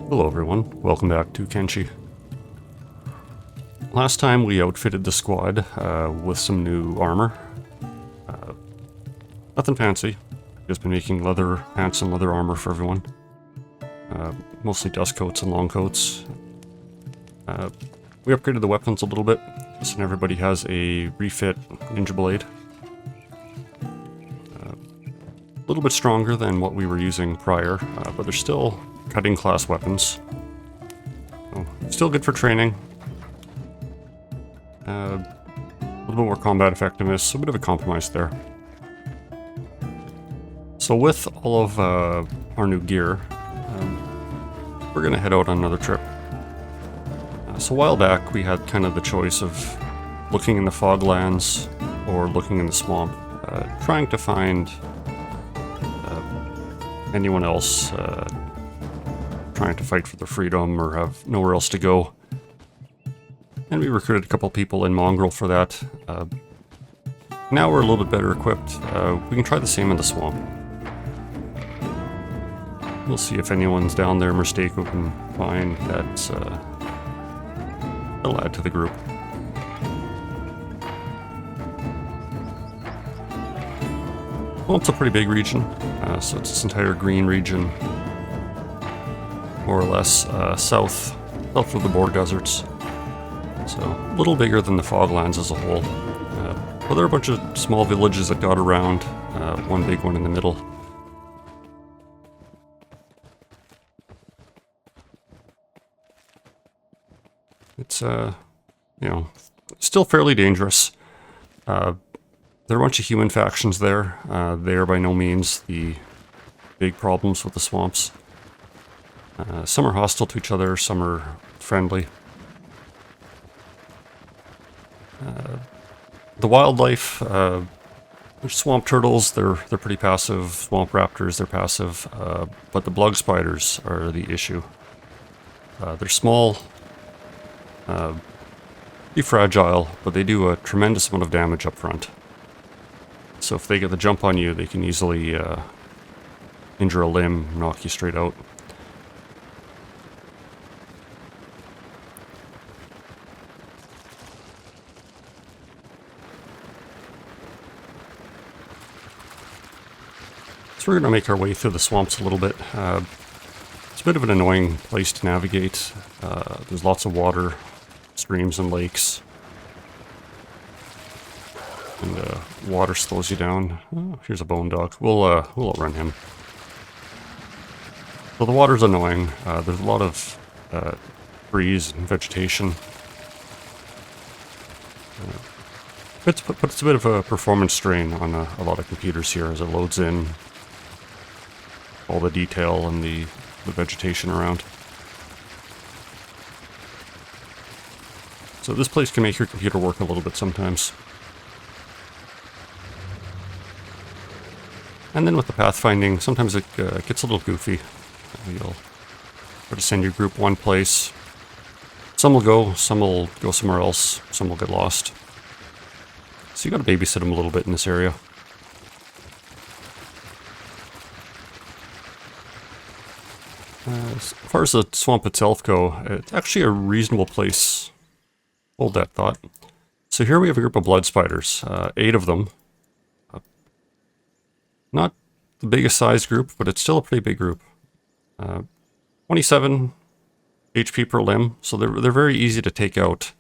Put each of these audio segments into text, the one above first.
Hello everyone, welcome back to Kenshi. Last time we outfitted the squad with some new armor. Nothing fancy, just been making leather pants and leather armor for everyone. Mostly dust coats and long coats. We upgraded the weapons a little bit, so everybody has a refit ninja blade. A little bit stronger than what we were using prior, but they're still cutting class weapons. So, still good for training. A little bit more combat effectiveness, so a bit of a compromise there. So with all of our new gear, we're going to head out on another trip. So a while back we had kind of the choice of looking in the foglands or looking in the swamp, trying to find anyone else trying to fight for their freedom or have nowhere else to go. And we recruited a couple people in Mongrel for that. Now we're a little bit better equipped. We can try the same in the swamp. We'll see if anyone's down there mistake we can find that's that'll add to the group. Well, it's a pretty big region, so it's this entire green region, more or less south of the Boar Deserts. So a little bigger than the Foglands as a whole. But there are a bunch of small villages that dot around, one big one in the middle. It's, still fairly dangerous. There are a bunch of human factions there. They are by no means the big problems with the swamps. Some are hostile to each other, some are friendly. The wildlife, there's swamp turtles, they're pretty passive. Swamp raptors, they're passive. But the blood spiders are the issue. They're small, pretty fragile, but they do a tremendous amount of damage up front. So if they get the jump on you, they can easily injure a limb, knock you straight out. So we're going to make our way through the swamps a little bit. It's a bit of an annoying place to navigate. There's lots of water, streams and lakes. And water slows you down. Oh, here's a bone dog. We'll outrun him. So the water's annoying. There's a lot of trees and vegetation. Puts a bit of a performance strain on a lot of computers here as it loads in all the detail and the vegetation around. So this place can make your computer work a little bit sometimes. And then with the pathfinding, sometimes it gets a little goofy. You'll try to send your group one place. Some will go somewhere else, some will get lost. So you gotta babysit them a little bit in this area. As far as the swamp itself go, it's actually a reasonable place. Hold that thought. So here we have a group of blood spiders, 8 of them. Not the biggest size group, but it's still a pretty big group. 27 HP per limb, so they're very easy to take out.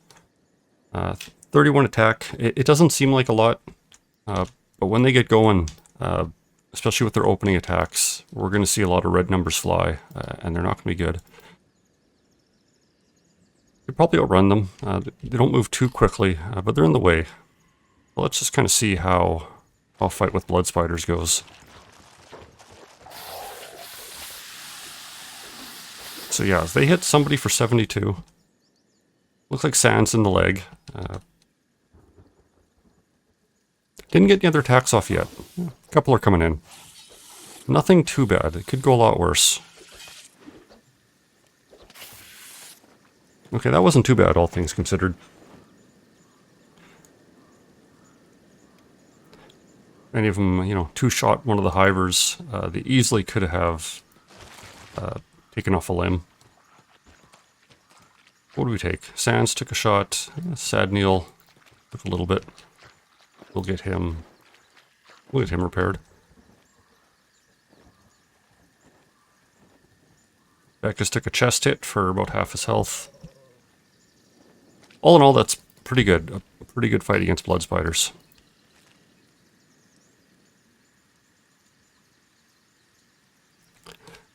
31 attack. It doesn't seem like a lot, but when they get going, especially with their opening attacks, we're going to see a lot of red numbers fly, and they're not going to be good. You probably outrun them. They don't move too quickly, but they're in the way. So let's just kind of see how a fight with blood spiders goes. So yeah, they hit somebody for 72. Looks like Sans in the leg. Didn't get any other attacks off yet. A couple are coming in. Nothing too bad. It could go a lot worse. Okay, that wasn't too bad, all things considered. Many of them, two-shot one of the hivers. They easily could have taken off a limb. What do we take? Sands took a shot. Sad Neil took a little bit. We'll get him repaired. Beckus took a chest hit for about half his health. All in all, that's pretty good. A pretty good fight against blood spiders.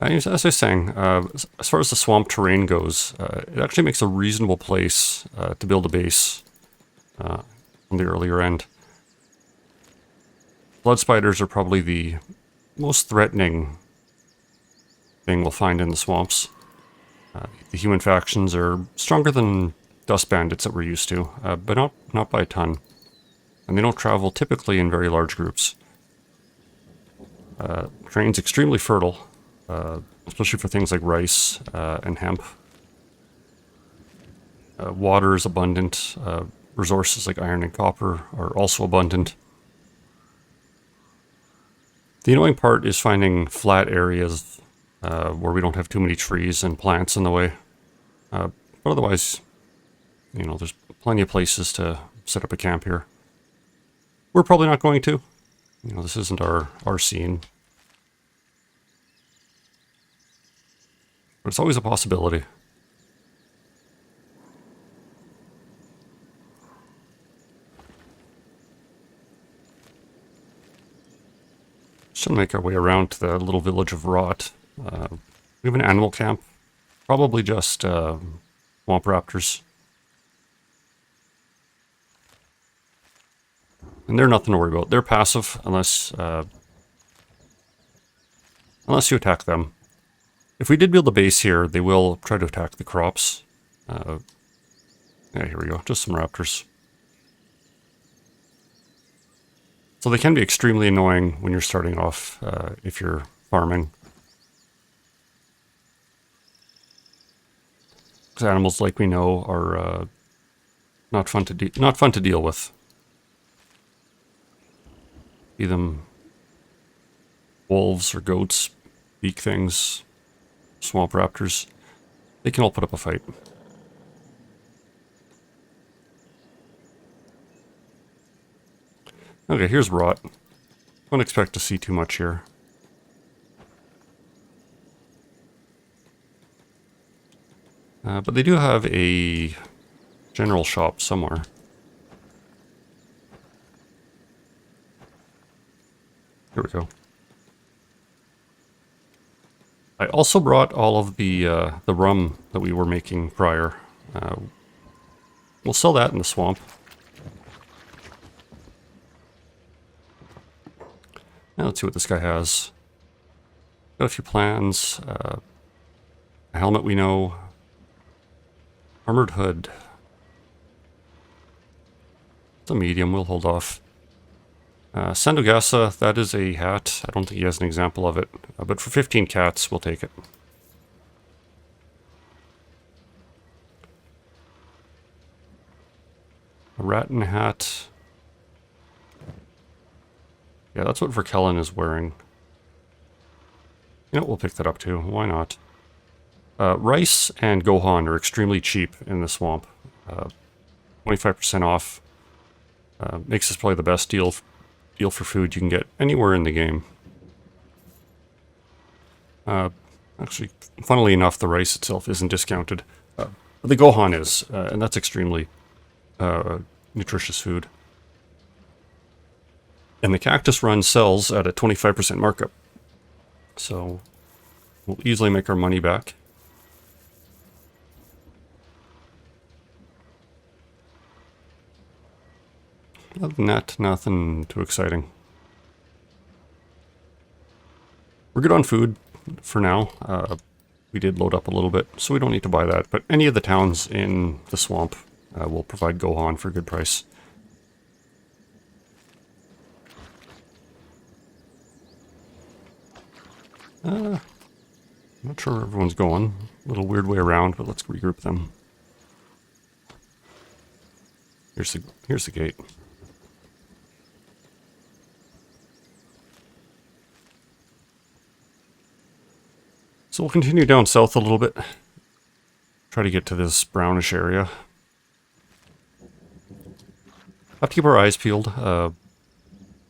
As I was saying, as far as the swamp terrain goes, it actually makes a reasonable place to build a base on the earlier end. Blood spiders are probably the most threatening thing we'll find in the swamps. The human factions are stronger than dust bandits that we're used to, but not by a ton. And they don't travel typically in very large groups. Terrain's extremely fertile, especially for things like rice and hemp. Water is abundant. Resources like iron and copper are also abundant. The annoying part is finding flat areas where we don't have too many trees and plants in the way. But otherwise, you know, there's plenty of places to set up a camp here. We're probably not going to. You know, this isn't our scene. But it's always a possibility. Just gonna make our way around to the little village of Rot. We have an animal camp. Probably just swamp raptors. And they're nothing to worry about. They're passive unless you attack them. If we did build a base here, they will try to attack the crops. Yeah, here we go. Just some raptors. So they can be extremely annoying when you're starting off, if you're farming. Because animals, like we know, are not fun to deal with. Be them wolves or goats, beak things, swamp raptors. They can all put up a fight. Okay, here's Rot. Don't expect to see too much here. But they do have a general shop somewhere. Here we go. I also brought all of the rum that we were making prior. We'll sell that in the swamp. Now let's see what this guy has. Got a few plans. A helmet we know. Armored hood. It's a medium, we'll hold off. Sandogasa, that is a hat. I don't think he has an example of it. But for 15 cats, we'll take it. A rattan hat. Yeah, that's what Verkellen is wearing. You know, we'll pick that up too. Why not? Rice and Gohan are extremely cheap in the swamp. 25% off. Makes this probably the best deal for food you can get anywhere in the game. Actually, funnily enough, the rice itself isn't discounted. But the Gohan is, and that's extremely nutritious food. And the Cactus Run sells at a 25% markup. So we'll easily make our money back. Other than that, nothing too exciting. We're good on food for now. We did load up a little bit, so we don't need to buy that. But any of the towns in the swamp will provide Gohan for a good price. I'm not sure where everyone's going. A little weird way around, but let's regroup them. Here's the gate. So we'll continue down south a little bit. Try to get to this brownish area. Have to keep our eyes peeled.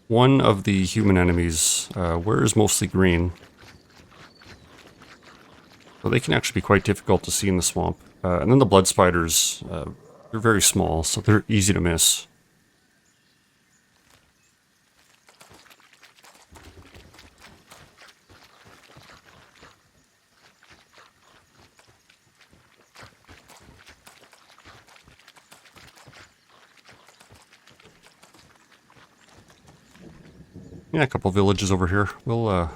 One of the human enemies wears mostly green. So they can actually be quite difficult to see in the swamp. And then the blood spiders, they're very small, so they're easy to miss. Yeah, a couple villages over here. We'll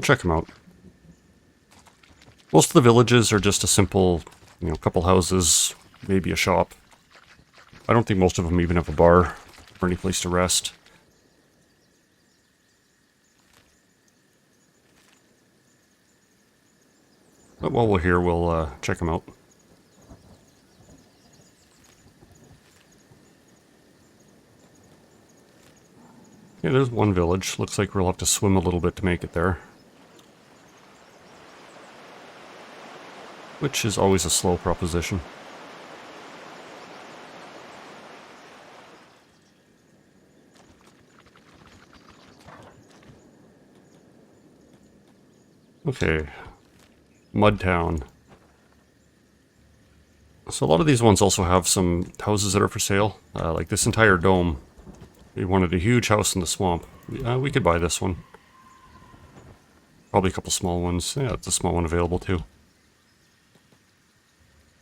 check them out. Most of the villages are just a simple, couple houses, maybe a shop. I don't think most of them even have a bar or any place to rest. But while we're here, we'll check them out. Yeah, there's one village. Looks like we'll have to swim a little bit to make it there. Which is always a slow proposition. Okay. Mud Town. So a lot of these ones also have some houses that are for sale. Like this entire dome. We wanted a huge house in the swamp. We could buy this one. Probably a couple small ones. Yeah, it's a small one available too.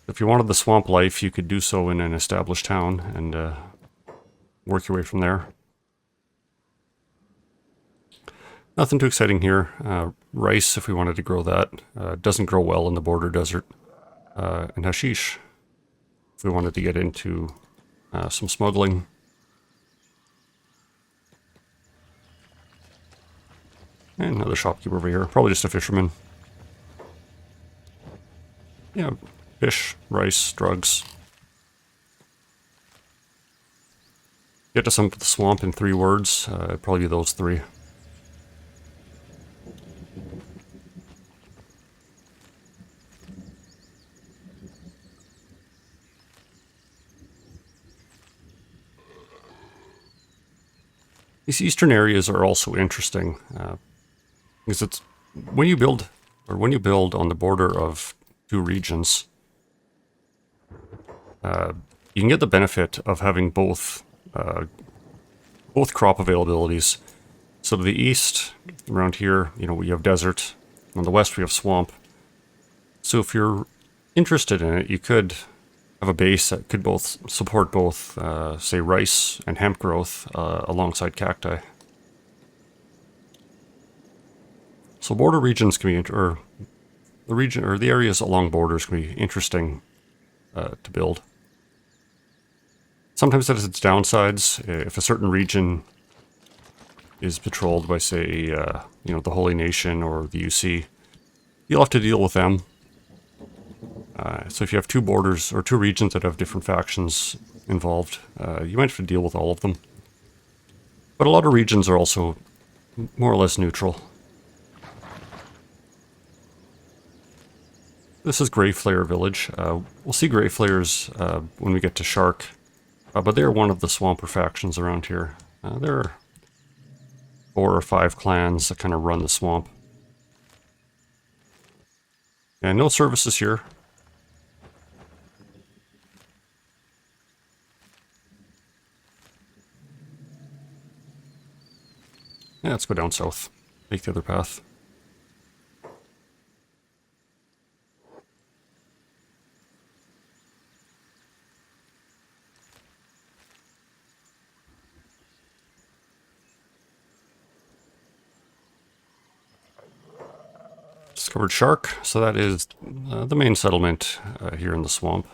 If you wanted the swamp life, you could do so in an established town and work your way from there. Nothing too exciting here. Rice, if we wanted to grow that. Doesn't grow well in the border desert. And hashish, if we wanted to get into some smuggling. And another shopkeeper over here. Probably just a fisherman. Yeah, fish, rice, drugs. Get to some of the swamp in 3 words. It'd probably be those 3. These eastern areas are also interesting. Because it's when you build on the border of 2 regions, you can get the benefit of having both crop availabilities. So to the east, around here, we have desert. On the west, we have swamp. So if you're interested in it, you could have a base that could support both, say, rice and hemp growth alongside cacti. So border regions can be, or the areas along borders can be interesting to build. Sometimes that has its downsides. If a certain region is patrolled by, say, the Holy Nation or the UC, you'll have to deal with them. So if you have 2 borders or 2 regions that have different factions involved, you might have to deal with all of them. But a lot of regions are also more or less neutral. This is Greyflare Village. We'll see Greyflares when we get to Shark, but they're one of the swamper factions around here. There are 4 or 5 clans that kind of run the swamp. And no services here. Yeah, let's go down south. Take the other path. Discovered Shark, so that is the main settlement here in the swamp.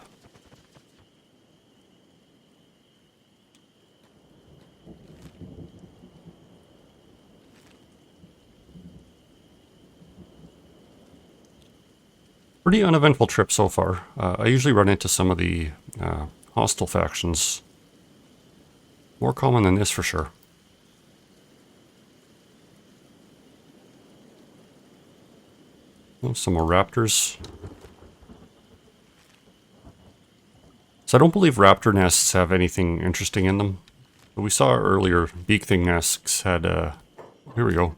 Pretty uneventful trip so far. I usually run into some of the hostile factions. More common than this for sure. Oh, some more raptors. So I don't believe raptor nests have anything interesting in them. But we saw earlier beak thing nests had, here we go.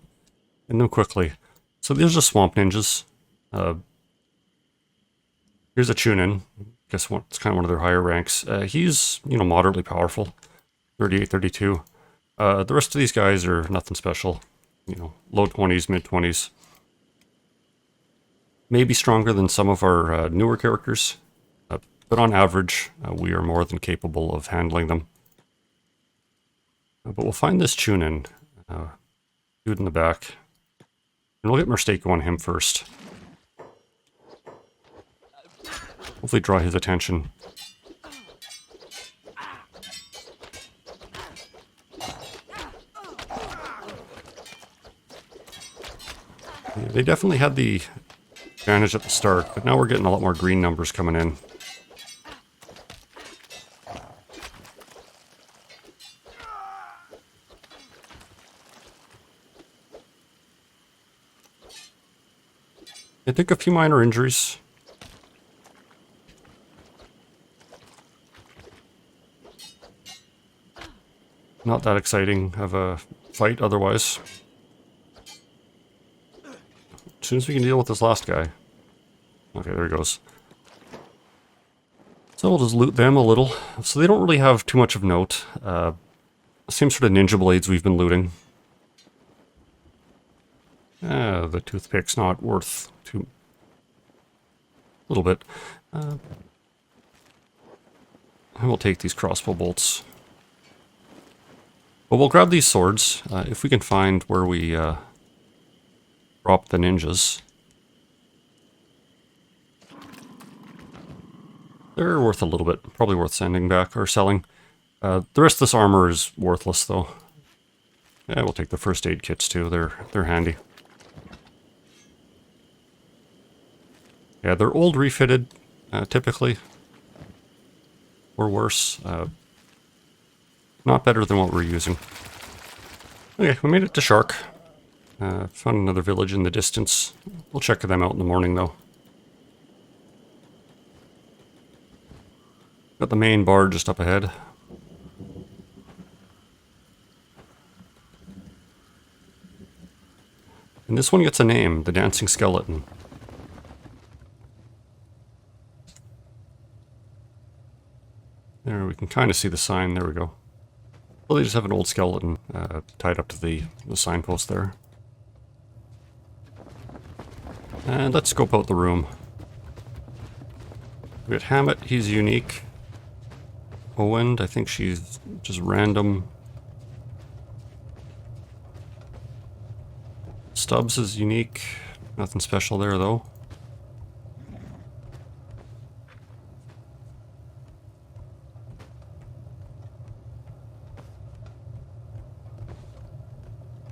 And them quickly. So these are swamp ninjas. Here's a tune-in. Guess what? It's kind of one of their higher ranks. He's, moderately powerful. 38, 32. The rest of these guys are nothing special. Low 20s, mid 20s. Maybe stronger than some of our newer characters. But on average, we are more than capable of handling them. But we'll find this tune-in. Dude in the back. And we'll get Mistake on him first. Hopefully draw his attention. Yeah, they definitely had the advantage at the start, but now we're getting a lot more green numbers coming in. I think a few minor injuries. Not that exciting of a fight otherwise. As soon as we can deal with this last guy. Okay, there he goes. So we'll just loot them a little. So they don't really have too much of note. Same sort of ninja blades we've been looting. The toothpick's not worth too... a little bit. And we'll take these crossbow bolts. But we'll grab these swords, if we can find where we drop the ninjas. They're worth a little bit, probably worth sending back or selling. The rest of this armor is worthless though. Yeah, we'll take the first aid kits too, they're handy. Yeah, they're old refitted, typically. Or worse. Not better than what we're using. Okay, we made it to Shark. Found another village in the distance. We'll check them out in the morning, though. Got the main bar just up ahead. And this one gets a name, the Dancing Skeleton. There, we can kind of see the sign. There we go. Well, they just have an old skeleton tied up to the signpost there. And let's scope out the room. We got Hammett, he's unique. Owen, I think she's just random. Stubbs is unique. Nothing special there, though.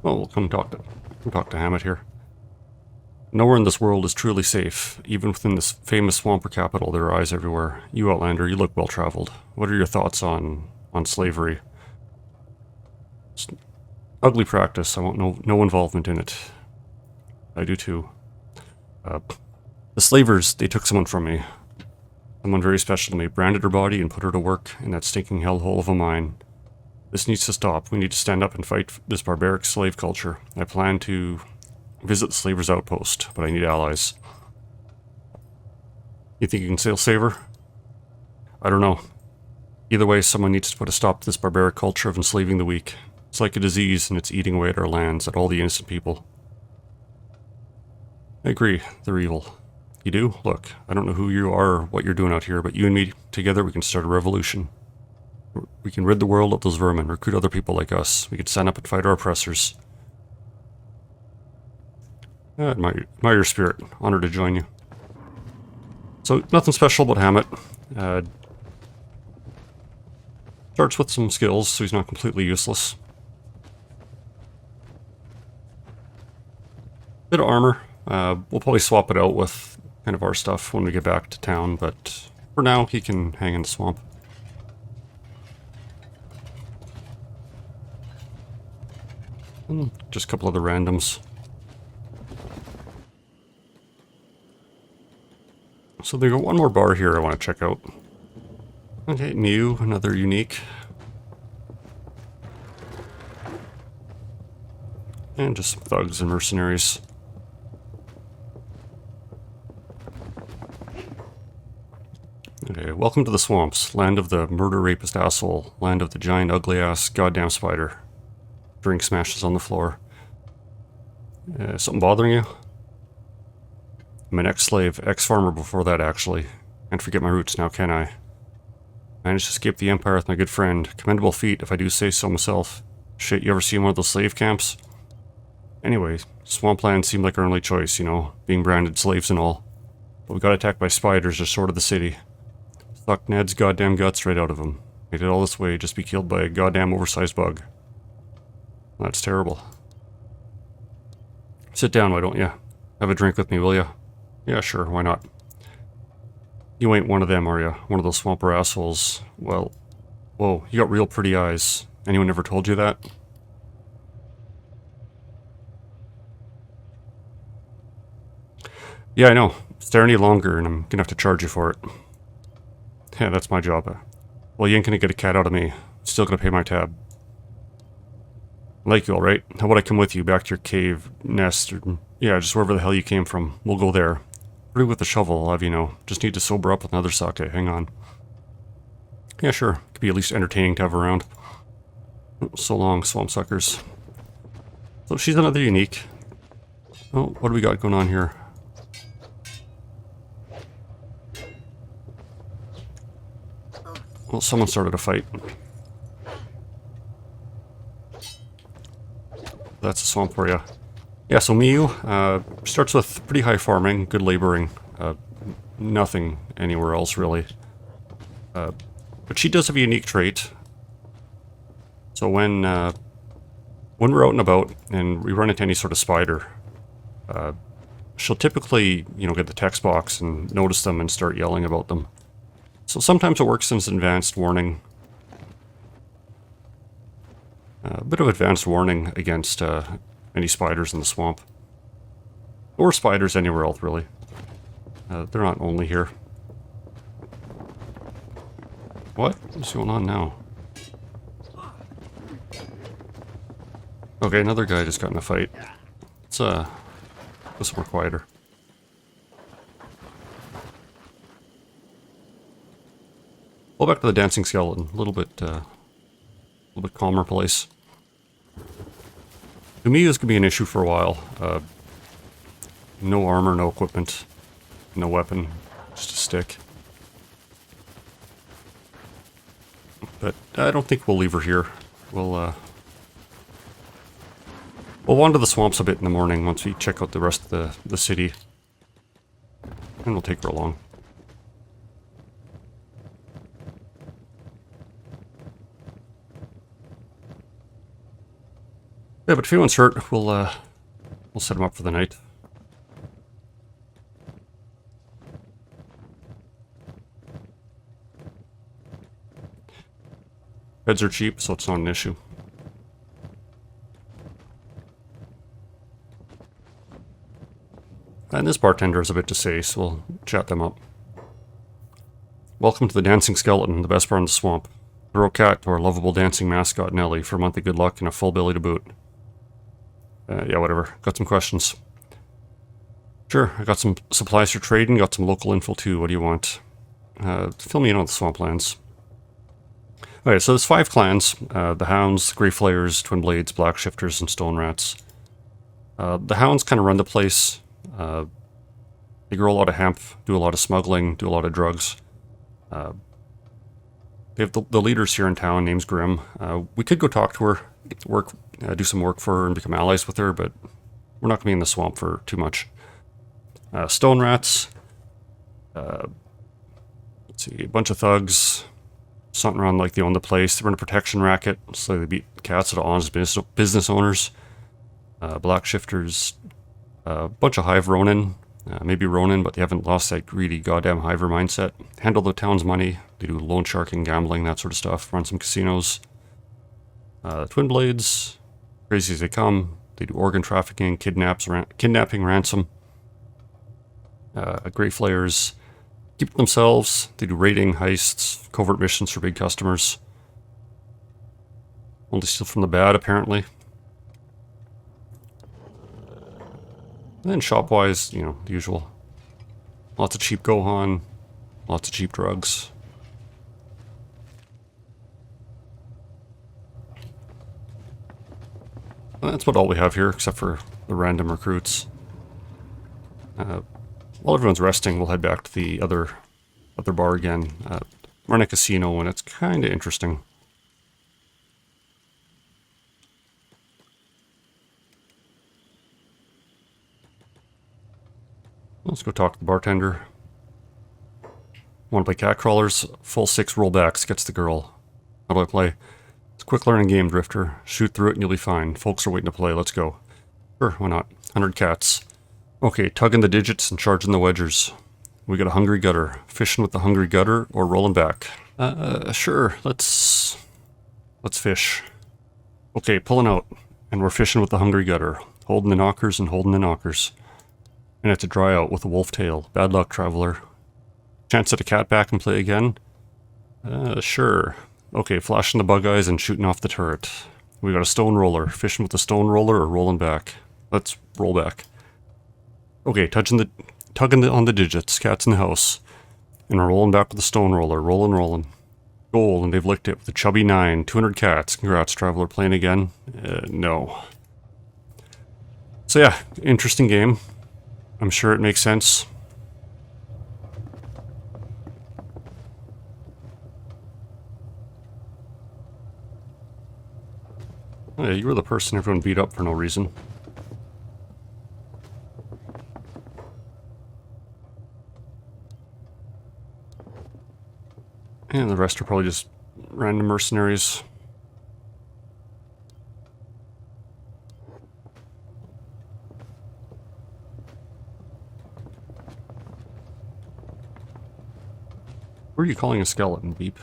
Oh, we'll come talk to Hammett here. Nowhere in this world is truly safe. Even within this famous swamper capital, there are eyes everywhere. You, Outlander, you look well-traveled. What are your thoughts on slavery? It's ugly practice. I want no involvement in it. I do too. The slavers, they took someone from me. Someone very special to me. Branded her body and put her to work in that stinking hellhole of a mine. This needs to stop. We need to stand up and fight this barbaric slave culture. I plan to visit the slavers' outpost, but I need allies. You think you can still save her? I don't know. Either way, someone needs to put a stop to this barbaric culture of enslaving the weak. It's like a disease, and it's eating away at our lands, at all the innocent people. I agree, they're evil. You do? Look, I don't know who you are or what you're doing out here, but you and me, together, we can start a revolution. We can rid the world of those vermin, recruit other people like us. We can stand up and fight our oppressors. I admire your spirit. Honored to join you. So, nothing special about Hammett. Starts with some skills, so he's not completely useless. Bit of armor. We'll probably swap it out with kind of our stuff when we get back to town, but for now, he can hang in the swamp. And just a couple other randoms. So they got one more bar here I want to check out. Okay, Mew, another unique. And just thugs and mercenaries. Okay, welcome to the swamps. Land of the murder rapist asshole. Land of the giant ugly ass goddamn spider. Drink smashes on the floor. Something bothering you? I'm an ex-slave, ex-farmer before that actually. Can't forget my roots now, can I? Managed to escape the Empire with my good friend. Commendable feat, if I do say so myself. Shit, you ever seen one of those slave camps? Anyway, swampland seemed like our only choice, you know, being branded slaves and all. But we got attacked by spiders just short of the city. Sucked Ned's goddamn guts right out of him. Made it all this way just be killed by a goddamn oversized bug. That's terrible. Sit down, why don't you? Have a drink with me, will you? Yeah, sure, why not? You ain't one of them, are you? One of those swamper assholes. Well, whoa, you got real pretty eyes. Anyone ever told you that? Yeah, I know. Stare any longer and I'm gonna have to charge you for it. Yeah, that's my job. Well, you ain't gonna get a cat out of me. Still gonna pay my tab. I like you, alright? How about I come with you back to your cave, nest, or... yeah, just wherever the hell you came from. We'll go there. Pretty with the shovel, I'll have you know. Just need to sober up with another sake. Hang on. Yeah, sure. Could be at least entertaining to have around. So long, swamp suckers. So she's another unique. Oh, what do we got going on here? Well, someone started a fight. That's a swamp for you. Yeah, so Miyu starts with pretty high farming, good laboring. Nothing anywhere else, really. But she does have a unique trait. So when we're out and about and we run into any sort of spider, she'll typically, you know, get the text box and notice them and start yelling about them. So sometimes it works as an advanced warning. A bit of advanced warning against any spiders in the swamp. Or spiders anywhere else, really. They're not only here. What's going on now? Okay, another guy just got in a fight. Let's go somewhere quieter. Go back to the dancing skeleton. A little bit calmer place. To me, this could be an issue for a while. No armor, no equipment, no weapon, just a stick. But I don't think we'll leave her here. We'll wander the swamps a bit in the morning once we check out the rest of the city. And we'll take her along. Yeah, but if anyone's hurt, we'll set him up for the night. Beds are cheap, so it's not an issue. And this bartender has a bit to say, so we'll chat them up. Welcome to the Dancing Skeleton, the best bar in the swamp. Throw a cat to our lovable dancing mascot Nelly for a month of good luck and a full belly to boot. Yeah, whatever. Got some questions. Sure, I got some supplies for trading, got some local info too. What do you want? Fill me in on the swamplands. Alright, so there's 5 clans. The Hounds, Grey Flayers, Twin Blades, Black Shifters, and Stone Rats. The Hounds kind of run the place. They grow a lot of hemp, do a lot of smuggling, do a lot of drugs. They have the leaders here in town, name's Grim. We could go talk to her, do some work for her and become allies with her, but we're not going to be in the swamp for too much. Stone Rats. Let's see, a bunch of thugs. Something around like they own the place. They run a protection racket, so they beat cats at honest business owners. Black Shifters. A bunch of Hive Ronin. Maybe Ronin, but they haven't lost that greedy goddamn Hiver mindset. Handle the town's money. They do loan sharking, gambling, that sort of stuff. Run some casinos. Twin Blades. Crazy as they come. They do organ trafficking, kidnapping, ransom. Grey Flayers. keep it themselves. They do raiding, heists, covert missions for big customers. Only steal from the bad, apparently. And then shop-wise, you know, the usual. Lots of cheap Gohan, lots of cheap drugs. And that's about all we have here, except for the random recruits. While everyone's resting, we'll head back to the other bar again. We're in a casino, and it's kind of interesting. Let's go talk to the bartender. Want to play cat crawlers? Full 6 rollbacks gets the girl. How do I play? It's a quick learning game, Drifter. Shoot through it and you'll be fine. Folks are waiting to play. Let's go. Sure, why not? 100 cats. Okay, tugging the digits and charging the wedgers. We got a hungry gutter. Fishing with the hungry gutter or rolling back? Sure. Let's fish. Okay, pulling out. And we're fishing with the hungry gutter. Holding the knockers and holding the knockers. And it's a dry out with a wolf tail. Bad luck, traveler. Chance at a cat back and play again? Sure. Okay, flashing the bug eyes and shooting off the turret. We got a stone roller. Fishing with the stone roller or rolling back? Let's roll back. Okay, tugging on the digits. Cats in the house. And we're rolling back with the stone roller. Rolling. Goal, and they've licked it with a chubby 9. 200 cats. Congrats, traveler. Playing again? No. So yeah, interesting game. I'm sure it makes sense. Oh, yeah, you were the person everyone beat up for no reason. And the rest are probably just random mercenaries. What are you calling a skeleton, Beep?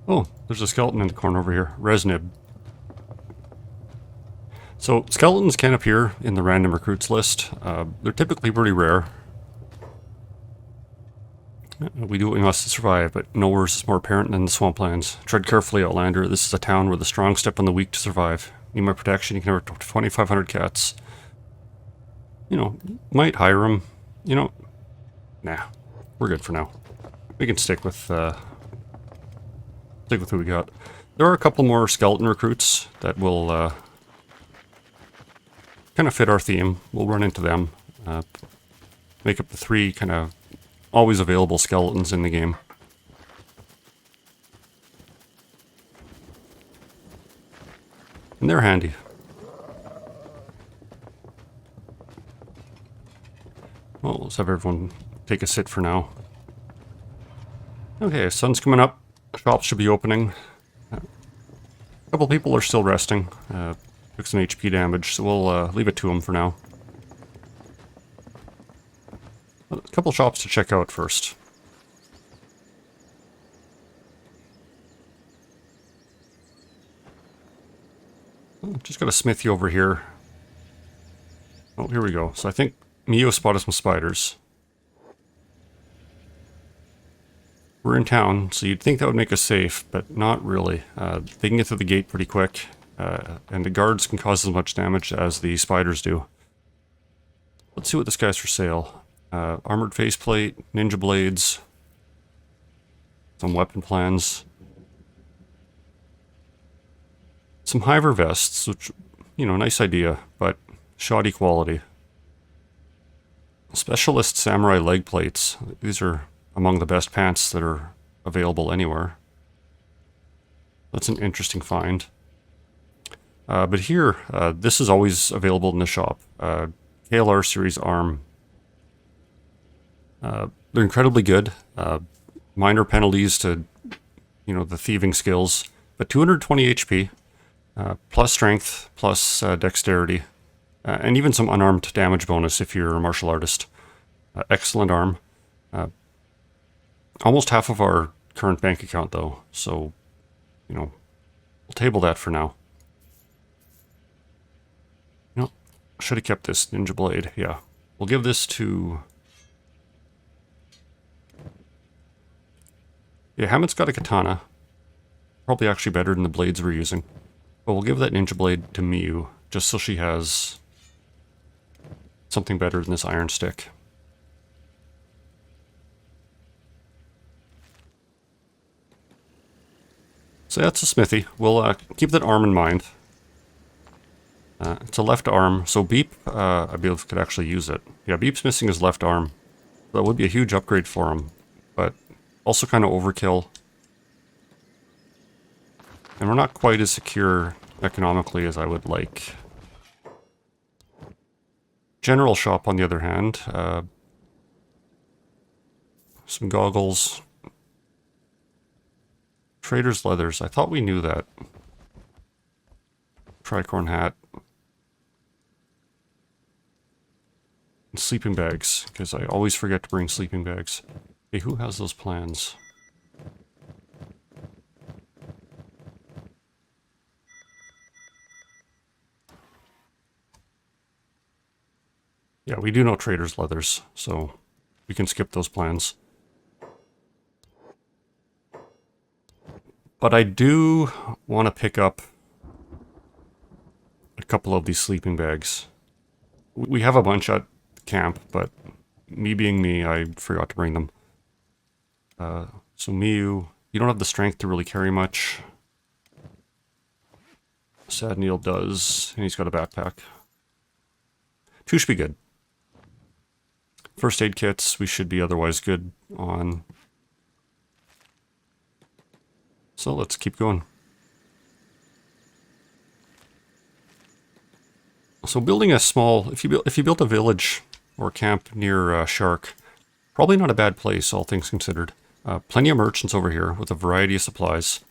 Oh, there's a skeleton in the corner over here. Resnib. So, skeletons can appear in the random recruits list. They're typically pretty rare. We do what we must to survive, but nowhere is more apparent than the swamplands. Tread carefully, Outlander. This is a town where the strong step on the weak to survive. Need my protection, you can have 2,500 cats. You know, might hire them. You know, nah. We're good for now. We can stick with who we got. There are a couple more skeleton recruits that will kind of fit our theme. We'll run into them. Make up the 3 kind of always available skeletons in the game. And they're handy. Well, let's have everyone take a sit for now. Okay, sun's coming up. Shops should be opening. A couple people are still resting. Took some HP damage, so we'll leave it to them for now. A couple shops to check out first. Oh, just got a smithy over here. Oh, here we go. So I think Mio spotted some spiders. We're in town, so you'd think that would make us safe, but not really. They can get through the gate pretty quick, and the guards can cause as much damage as the spiders do. Let's see what this guy's for sale. Armored faceplate, ninja blades, some weapon plans, some Hiver vests, which, you know, nice idea, but shoddy quality. Specialist samurai leg plates. These are among the best pants that are available anywhere. That's an interesting find. But here, this is always available in the shop. KLR series arm. They're incredibly good. Minor penalties to, you know, the thieving skills, but 220 HP, plus strength, plus dexterity, and even some unarmed damage bonus if you're a martial artist. Excellent arm. Almost half of our current bank account, though, so, you know, we'll table that for now. Should have kept this ninja blade. Yeah. We'll give this to... Yeah, Hammond's got a katana. Probably actually better than the blades we're using. But we'll give that ninja blade to Miyu, just so she has something better than this iron stick. So that's a smithy. We'll keep that arm in mind. It's a left arm, so Beep, I believe, could actually use it. Yeah, Beep's missing his left arm. That would be a huge upgrade for him, but also kind of overkill. And we're not quite as secure economically as I would like. General shop, on the other hand. Some goggles. Trader's leathers. I thought we knew that. Tricorn hat. And sleeping bags, because I always forget to bring sleeping bags. Hey, who has those plans? Yeah, we do know Trader's leathers, so we can skip those plans. But I do want to pick up a couple of these sleeping bags. We have a bunch at camp, but me being me, I forgot to bring them. So Miyu, you don't have the strength to really carry much. Sad Neil does, and he's got a backpack. Two should be good. First aid kits, we should be otherwise good on. So let's keep going. So building a small, if you built a village or camp near Shark, probably not a bad place, all things considered. Plenty of merchants over here with a variety of supplies.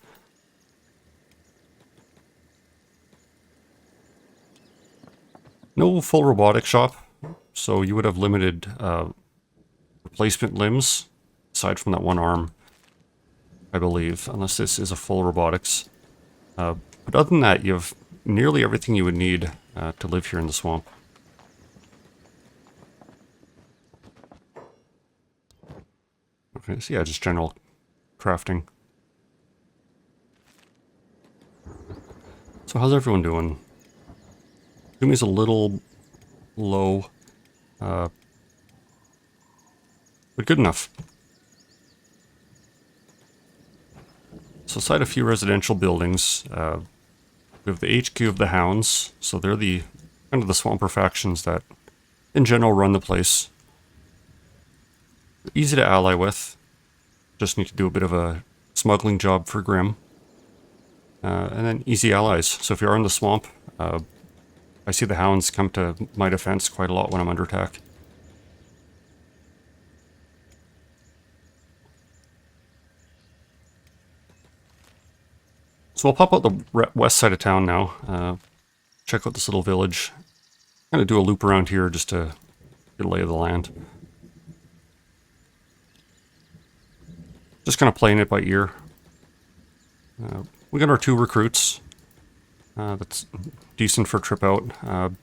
No full robotic shop, so you would have limited replacement limbs, aside from that one arm, I believe, unless this is a full robotics. But other than that, you have nearly everything you would need to live here in the swamp. Okay, so yeah, just general crafting. So how's everyone doing? Gumi's a little low, but good enough. So aside a few residential buildings, we have the HQ of the Hounds, so they're the kind of the swamper factions that in general run the place. Easy to ally with. Just need to do a bit of a smuggling job for Grim. And then easy allies. So if you are in the swamp, I see the Hounds come to my defense quite a lot when I'm under attack. So we'll pop out the west side of town now. Check out this little village. Kind of do a loop around here just to get a lay of the land. Just kind of playing it by ear. We got our 2 recruits. That's decent for a trip out. I'd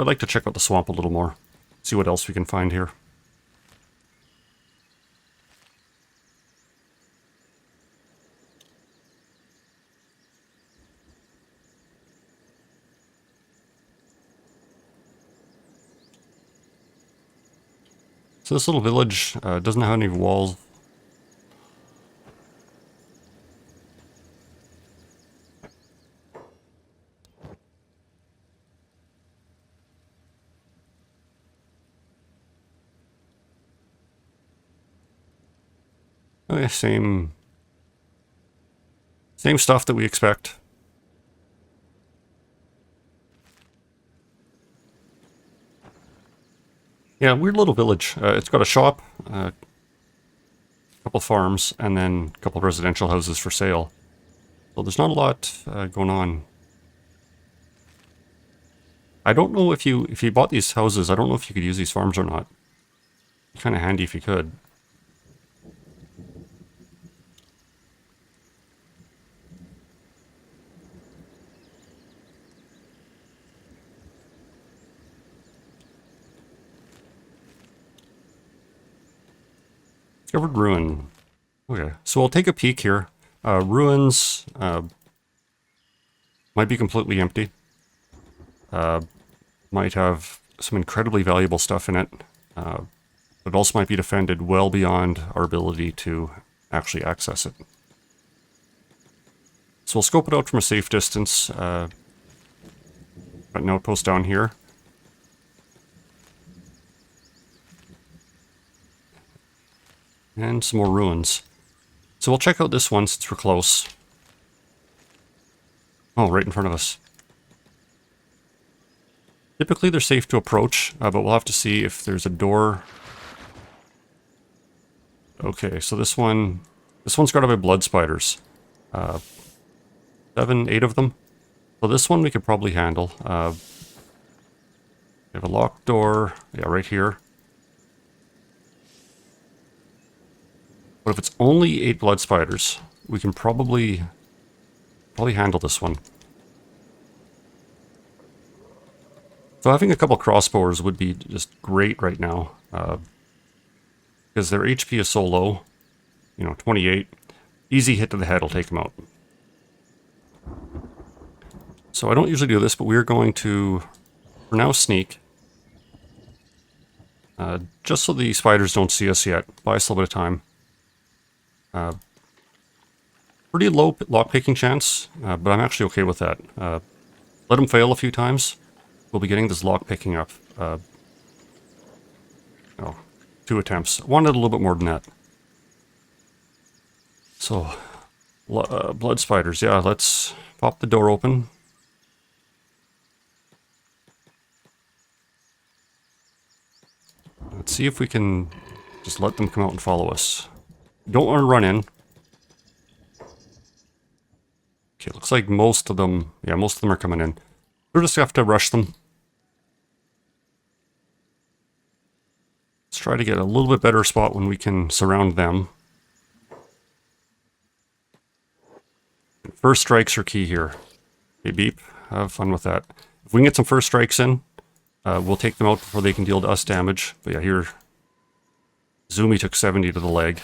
like to check out the swamp a little more. See what else we can find here. So this little village doesn't have any walls. Okay, same stuff that we expect. Yeah, weird little village. It's got a shop, a couple farms, and then a couple residential houses for sale. So there's not a lot going on. I don't know if you bought these houses, I don't know if you could use these farms or not. Kind of handy if you could. Discovered ruin. Okay, so we'll take a peek here. Ruins might be completely empty. Might have some incredibly valuable stuff in it. But also might be defended well beyond our ability to actually access it. So we'll scope it out from a safe distance. Got an outpost down here. And some more ruins. So we'll check out this one since we're close. Oh, right in front of us. Typically they're safe to approach, but we'll have to see if there's a door. Okay, so this one's guarded by blood spiders. 7, 8 of them. So this one we could probably handle. We have a locked door, yeah, right here. But if it's only 8 blood spiders, we can probably handle this one. So having a couple crossbowers would be just great right now. Because their HP is so low. 28. Easy hit to the head will take them out. So I don't usually do this, but we're going to, for now, sneak. Just so the spiders don't see us yet. Buy us a little bit of time. Pretty low lockpicking chance, but I'm actually okay with that. Let them fail a few times. We'll be getting this lockpicking up. 2 attempts. Wanted a little bit more than that. So, blood spiders. Yeah, let's pop the door open. Let's see if we can just let them come out and follow us. Don't want to run in. Okay, looks like most of them are coming in. We'll just have to rush them. Let's try to get a little bit better spot when we can surround them. First strikes are key here. Okay, beep. Have fun with that. If we can get some first strikes in, we'll take them out before they can deal to us damage. But yeah, here, Zumi took 70 to the leg.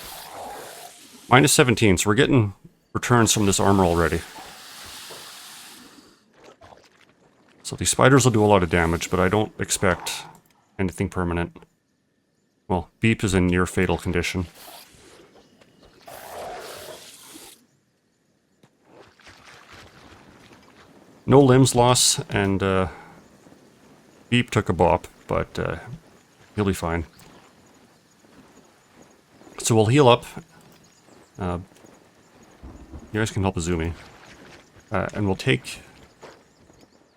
Minus 17, so we're getting returns from this armor already. So these spiders will do a lot of damage, but I don't expect anything permanent. Well, Beep is in near fatal condition. No limbs loss, and Beep took a bop, but he'll be fine. So we'll heal up. You guys can help Azumi. And we'll take...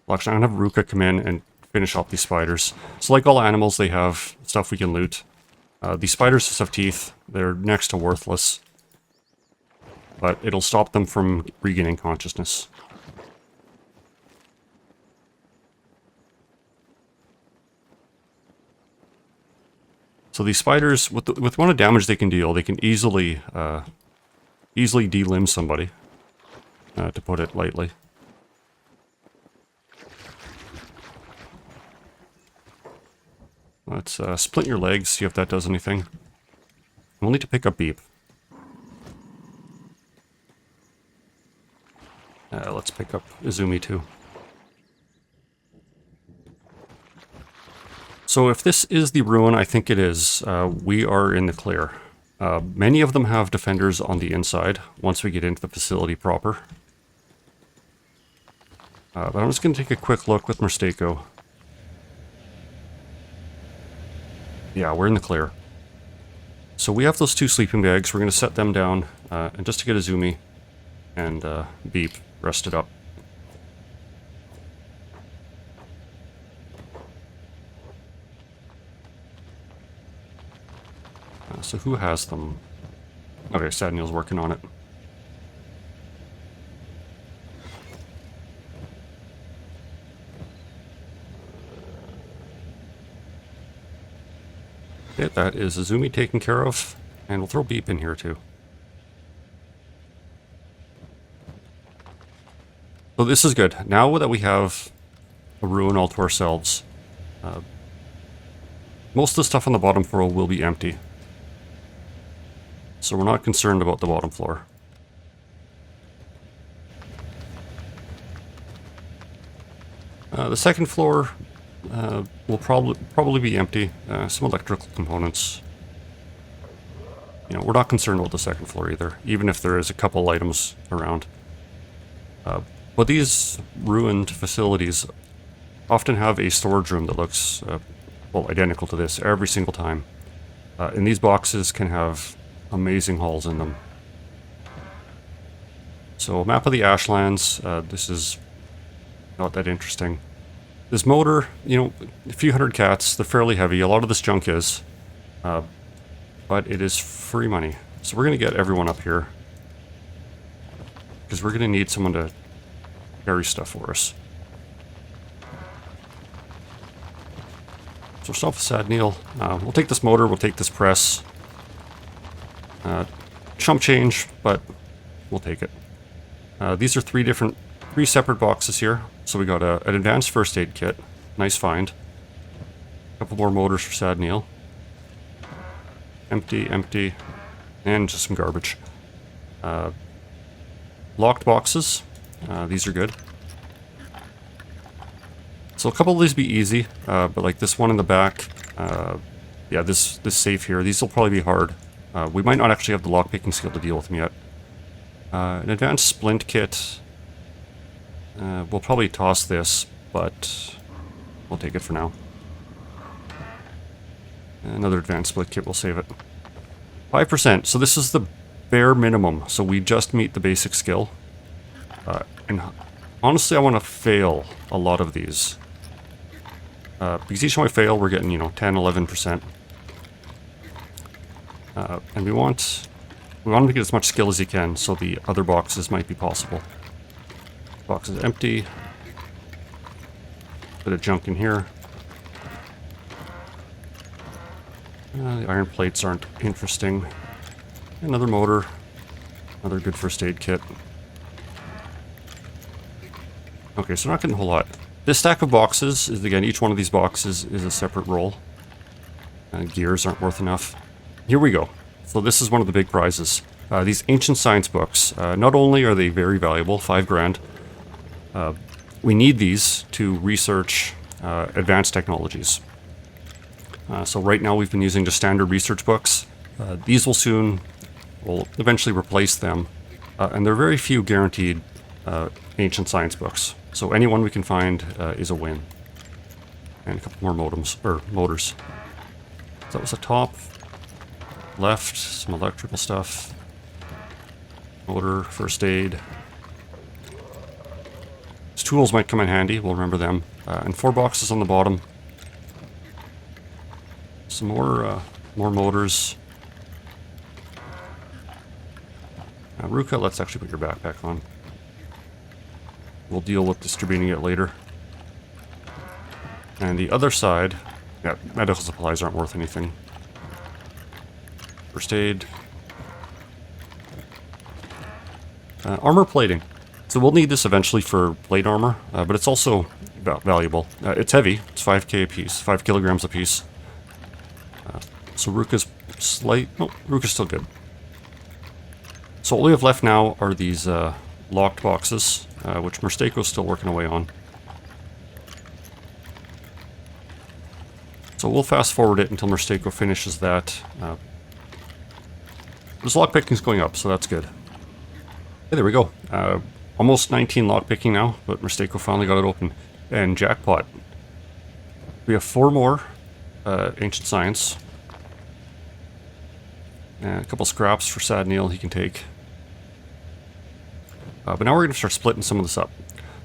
Well, actually, I'm going to have Ruka come in and finish off these spiders. So like all animals, they have stuff we can loot. These spiders just have teeth. They're next to worthless. But it'll stop them from regaining consciousness. So these spiders, with the amount of damage they can deal, they can easily delimb somebody, to put it lightly. Let's split your legs, see if that does anything. We'll need to pick up Beep. Let's pick up Izumi too. So if this is the ruin, I think it is, we are in the clear. Many of them have defenders on the inside once we get into the facility proper. But I'm just going to take a quick look with Mistako. Yeah, we're in the clear. So we have those 2 sleeping bags. We're going to set them down, and just to get Izumi and Beep rested up. So who has them? Okay, Sadniel's working on it. Okay, that is Izumi taken care of, and we'll throw Beep in here too. So this is good. Now that we have a ruin all to ourselves, most of the stuff on the bottom floor will be empty. so we're not concerned about the bottom floor. The second floor will probably be empty. Some electrical components. You know, we're not concerned about the second floor either, even if there is a couple items around. But these ruined facilities often have a storage room that looks, well, identical to this every single time. And these boxes can have amazing hauls in them. So, map of the Ashlands. This is not that interesting. This motor, you know, a few hundred cats. They're fairly heavy. A lot of this junk is. But it is free money. So we're going to get everyone up here. Because we're going to need someone to carry stuff for us. So we'll stop with Sad Neil. We'll take this motor, we'll take this press. Chump change, but we'll take it. These are three separate boxes here. So we got an advanced first aid kit. Nice find. A couple more motors for Sad Neil. Empty, empty, and just some garbage. Locked boxes. These are good. So a couple of these be easy, but like this one in the back, yeah, this safe here, these will probably be hard. We might not actually have the lockpicking skill to deal with them yet. An advanced splint kit. We'll probably toss this, but we'll take it for now. Another advanced split kit, we'll save it. 5%, so this is the bare minimum, so we just meet the basic skill. And honestly, I want to fail a lot of these. Because each time I fail, we're getting, you know, 10, 11%. And we want him to get as much skill as he can, so the other boxes might be possible. Box is empty. Bit of junk in here. The iron plates aren't interesting. Another motor. Another good first aid kit. Okay, so not getting a whole lot. This stack of boxes is, again, each one of these boxes is a separate roll. Gears aren't worth enough. Here we go. So this is one of the big prizes. These ancient science books. Not only are they very valuable, 5 grand, we need these to research advanced technologies. So right now we've been using just standard research books. These will eventually replace them. And there are very few guaranteed ancient science books. So any one we can find is a win. And a couple more motors. So that was the top. Left, some electrical stuff. Motor, first aid. These tools might come in handy, we'll remember them. And 4 boxes on the bottom. Some more motors. Ruka, let's actually put your backpack on. We'll deal with distributing it later. And the other side, yeah, medical supplies aren't worth anything. First aid. Armor plating. So we'll need this eventually for plate armor, but it's also valuable. It's heavy. It's 5k a piece, 5 kilograms a piece. So Ruka's Ruka's still good. So all we have left now are these locked boxes, which Merstako's still working away on. So we'll fast forward it until Merstako finishes that. This lockpicking's going up, so that's good. Hey, there we go. Almost 19 lockpicking now, but Merstako finally got it open. And jackpot. We have 4 more ancient science. And a couple scraps for Sad Neil he can take. But now we're going to start splitting some of this up.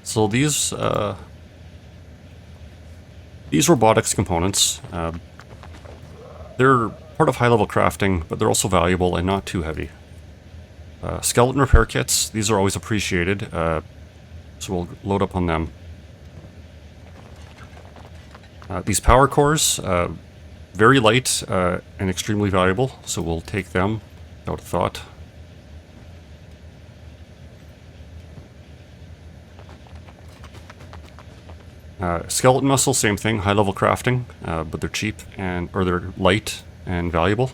So these robotics components, they're part of high-level crafting, but they're also valuable and not too heavy. Skeleton repair kits, these are always appreciated, so we'll load up on them. These power cores, very light and extremely valuable, so we'll take them without a thought. Skeleton muscle, same thing, high-level crafting, but they're cheap or they're light and valuable.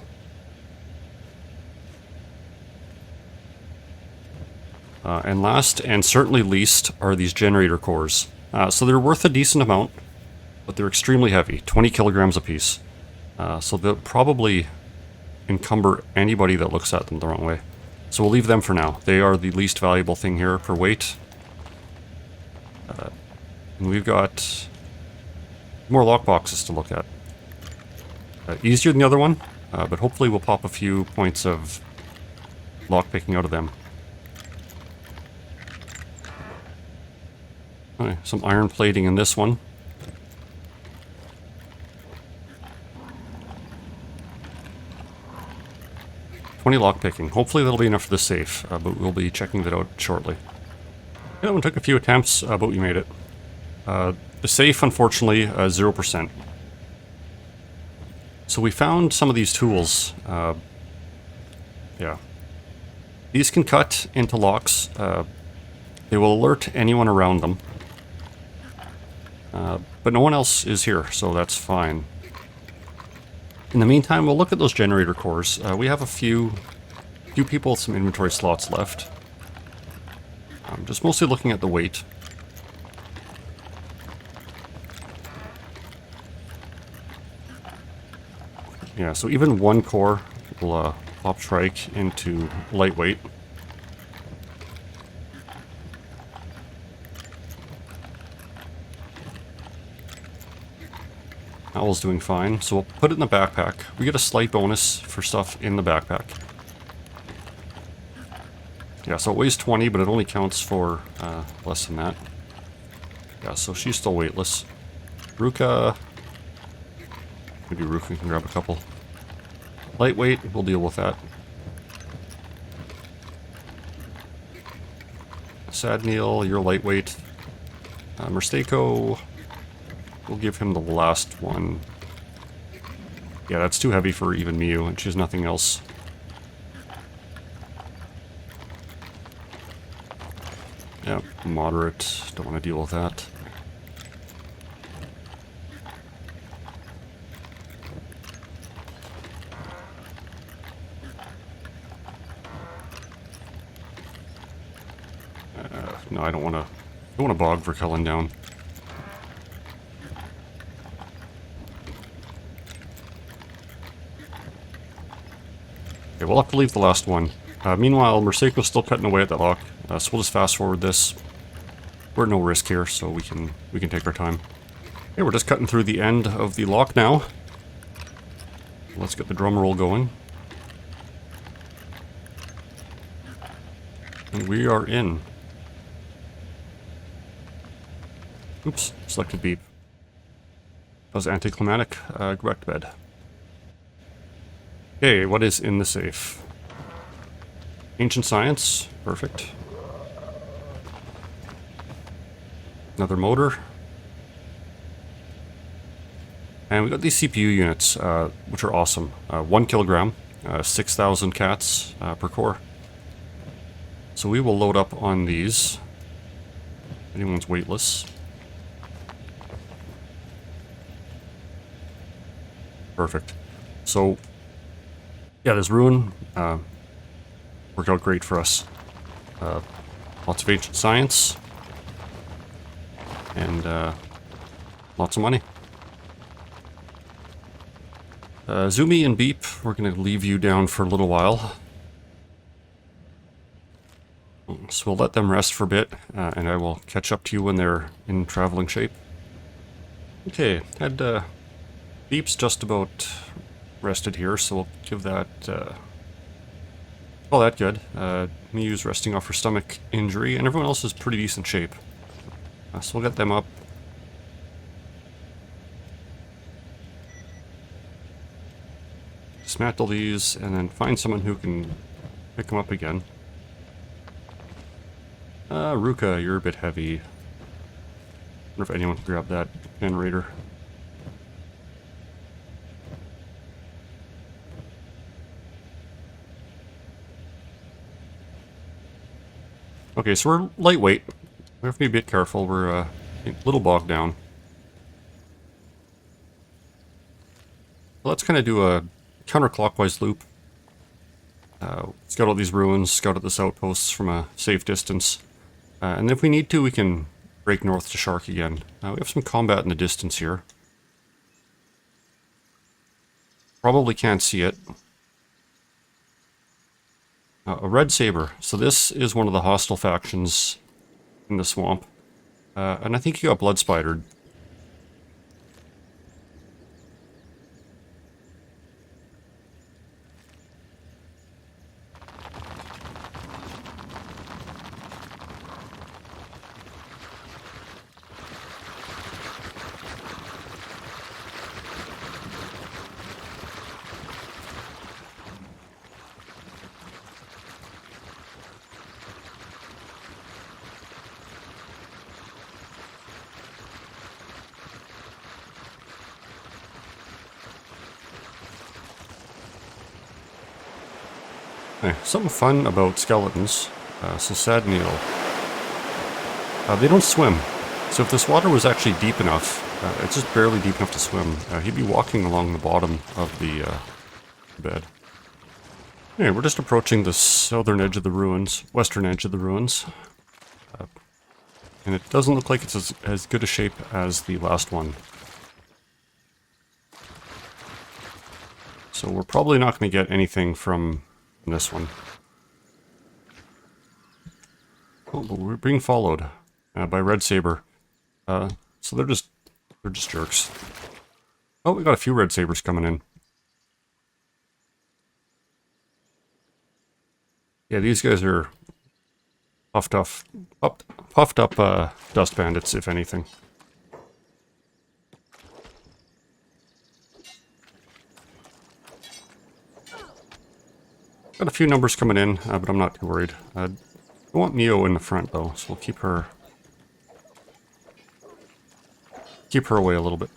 And last, and certainly least, are these generator cores. So they're worth a decent amount, but they're extremely heavy, 20 kilograms apiece. So they'll probably encumber anybody that looks at them the wrong way. So we'll leave them for now. They are the least valuable thing here per weight. And we've got more lockboxes to look at. Easier than the other one, but hopefully we'll pop a few points of lockpicking out of them. Okay, some iron plating in this one. Lockpicking. Hopefully that'll be enough for the safe, but we'll be checking that out shortly. That one took a few attempts, but we made it. The safe, unfortunately, 0%. So we found some of these tools. Yeah. These can cut into locks. They will alert anyone around them. But no one else is here, so that's fine. In the meantime, we'll look at those generator cores. We have a few people with some inventory slots left. I'm just mostly looking at the weight. Yeah, so even one core will pop strike into lightweight. Owl's doing fine, so we'll put it in the backpack. We get a slight bonus for stuff in the backpack. Yeah, so it weighs 20, but it only counts for less than that. Yeah, so she's still weightless. Ruka... Maybe Ruka can grab a couple. Lightweight, we'll deal with that. Sadneil, you're lightweight. Merstako... We'll give him the last one. Yeah, that's too heavy for even Miu, and she has nothing else. Yeah, moderate. Don't want to deal with that. No, I don't want to bog for Cullen down. Okay, we'll have to leave the last one. Meanwhile, Mersako's still cutting away at that lock, so we'll just fast forward this. We're at no risk here, so we can take our time. Okay, we're just cutting through the end of the lock now. Let's get the drum roll going. And we are in. Oops, selected beep. That was anticlimactic. Go back to bed. Okay, what is in the safe? Ancient science. Perfect. Another motor. And we got these CPU units, which are awesome. 1 kilogram, 6,000 cats per core. So we will load up on these. Anyone's weightless. Perfect. So, yeah, this ruin worked out great for us. Lots of ancient science. And lots of money. Zumi and Beep, we're going to leave you down for a little while. So we'll let them rest for a bit, and I will catch up to you when they're in traveling shape. Okay, had Beep's just about rested here, so we'll give that... oh, that good. Miu's resting off her stomach injury, and everyone else is pretty decent shape. So we'll get them up. Dismantle these, and then find someone who can pick them up again. Ruka, you're a bit heavy. Wonder if anyone can grab that generator. Okay, so we're lightweight. We have to be a bit careful. We're a little bogged down. Let's kind of do a counterclockwise loop. Scout out these ruins, scout out this outposts from a safe distance. And if we need to, we can break north to Shark again. We have some combat in the distance here. Probably can't see it. A red saber. So this is one of the hostile factions in the swamp. And I think he got blood spidered. Something fun about skeletons. So sad Neil. They don't swim. So if this water was actually deep enough, it's just barely deep enough to swim, he'd be walking along the bottom of the bed. Anyway, we're just approaching the southern edge of the ruins, western edge of the ruins. And it doesn't look like it's as good a shape as the last one. So we're probably not going to get anything from this one. Oh, but we're being followed by Red Saber. So they're just jerks. Oh, we got a few Red Sabers coming in. Yeah, these guys are puffed up dust bandits, if anything. Got a few numbers coming in, but I'm not too worried. I want Mio in the front, though, so we'll keep her away a little bit.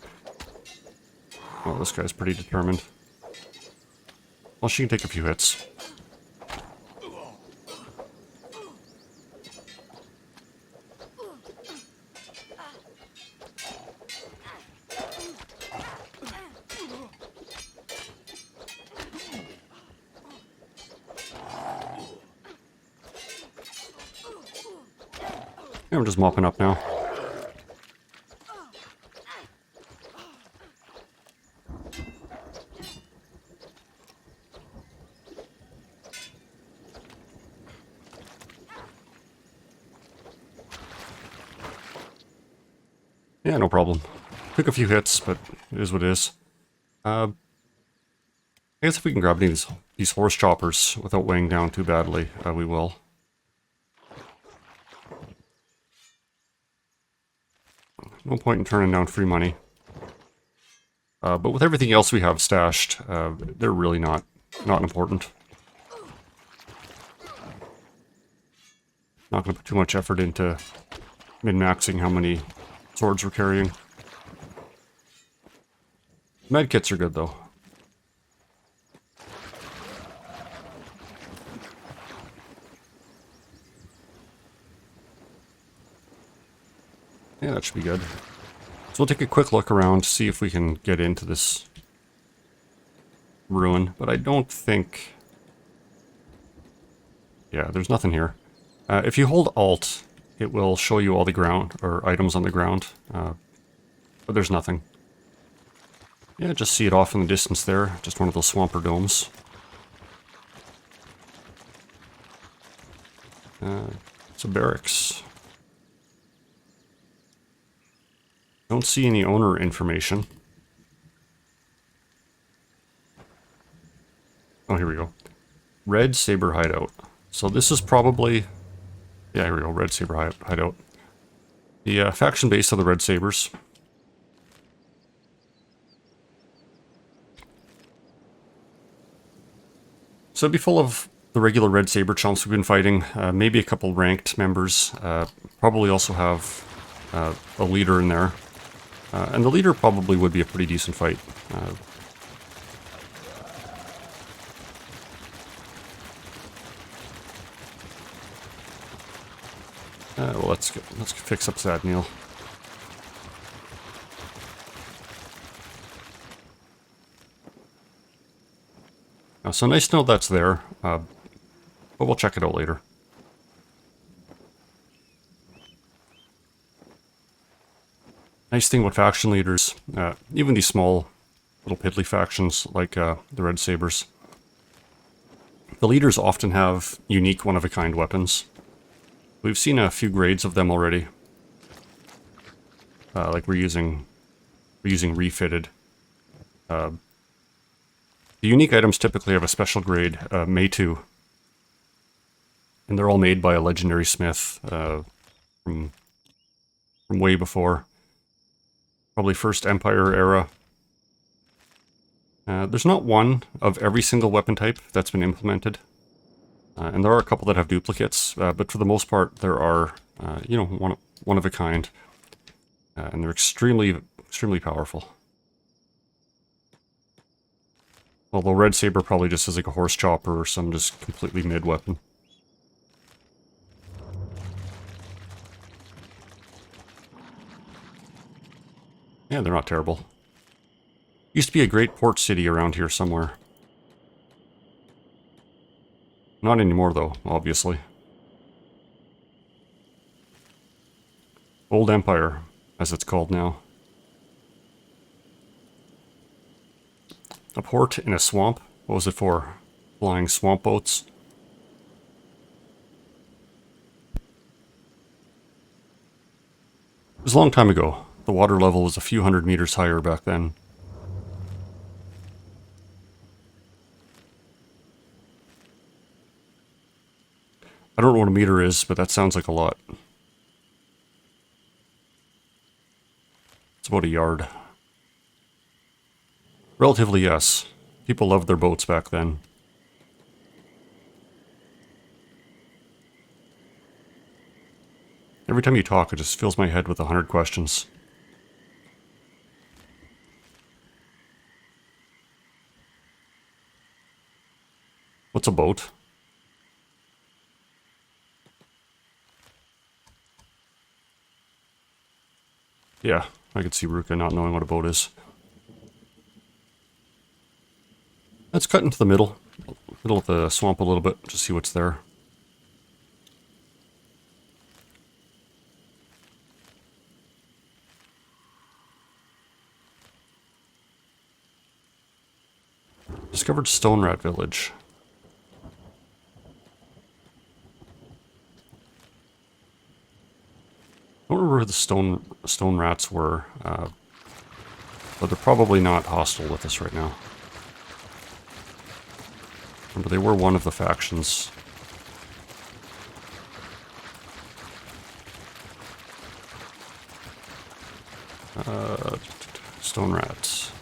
Oh, this guy's pretty determined. Well, she can take a few hits. Yeah, I'm just mopping up now. Yeah, no problem. Took a few hits, but it is what it is. I guess if we can grab any of these horse choppers without weighing down too badly, we will. No point in turning down free money. But with everything else we have stashed, they're really not important. Not going to put too much effort into min-maxing how many swords we're carrying. Medkits are good, though. Yeah, that should be good. So we'll take a quick look around, see if we can get into this ruin, but I don't think... Yeah, there's nothing here. If you hold Alt, it will show you all the ground, or items on the ground, but there's nothing. Yeah, just see it off in the distance there, just one of those swamper domes. It's a barracks. Don't see any owner information. Oh, here we go. Red Saber Hideout. So this is probably... Yeah, here we go. Red Saber Hideout. The faction base of the Red Sabers. So it'd be full of the regular Red Saber chumps we've been fighting. Maybe a couple ranked members. Probably also have a leader in there. And the leader probably would be a pretty decent fight. Well, let's fix up Sad Neil. So nice to know that's there, but we'll check it out later. Nice thing with faction leaders, even these small little piddly factions like the Red Sabers, the leaders often have unique one-of-a-kind weapons. We've seen a few grades of them already. Like we're using refitted. The unique items typically have a special grade, May2. And they're all made by a legendary smith from way before. Probably first Empire era. There's not one of every single weapon type that's been implemented. And there are a couple that have duplicates, but for the most part there are, you know, one of a kind. And they're extremely powerful. Although Red Saber probably just has like a horse chopper or some just completely mid weapon. Yeah, they're not terrible. Used to be a great port city around here somewhere. Not anymore though, obviously. Old Empire, as it's called now. A port in a swamp? What was it for? Flying swamp boats? It was a long time ago. The water level was a few hundred meters higher back then. I don't know what a meter is, but that sounds like a lot. It's about a yard. Relatively, yes. People loved their boats back then. Every time you talk, it just fills my head with 100 questions. What's a boat? Yeah, I could see Ruka not knowing what a boat is. Let's cut into the middle of the swamp a little bit, to see what's there. Discovered Stone Rat Village. I don't remember who the stone rats were, but they're probably not hostile with us right now. Remember, they were one of the factions. Stone rats.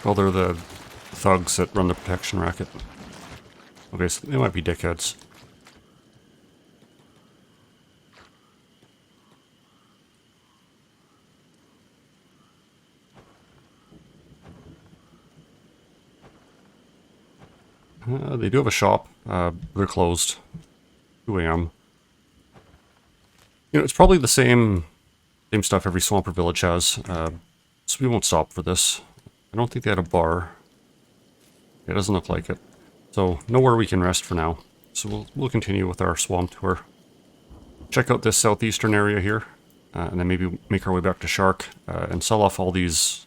Well, they're the thugs that run the protection racket. Okay, so they might be dickheads. They do have a shop. They're closed. 2 a.m. You know, it's probably the same stuff every Swamper village has. So we won't stop for this. I don't think they had a bar. It doesn't look like it. So nowhere we can rest for now. So we'll continue with our swamp tour. Check out this southeastern area here, and then maybe make our way back to Shark and sell off all these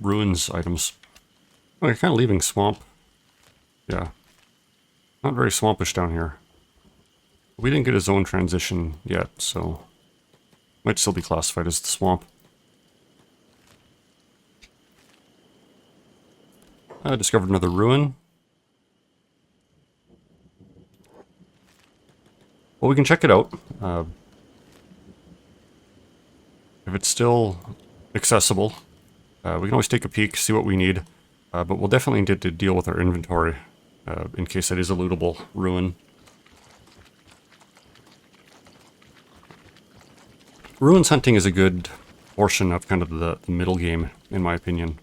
ruins items. Oh, you're kind of leaving swamp. Yeah. Not very swampish down here. We didn't get a zone transition yet, so might still be classified as the swamp. I discovered another ruin. Well, we can check it out. If it's still accessible, we can always take a peek, see what we need. But we'll definitely need to deal with our inventory in case it is a lootable ruin. Ruins hunting is a good portion of kind of the middle game, in my opinion.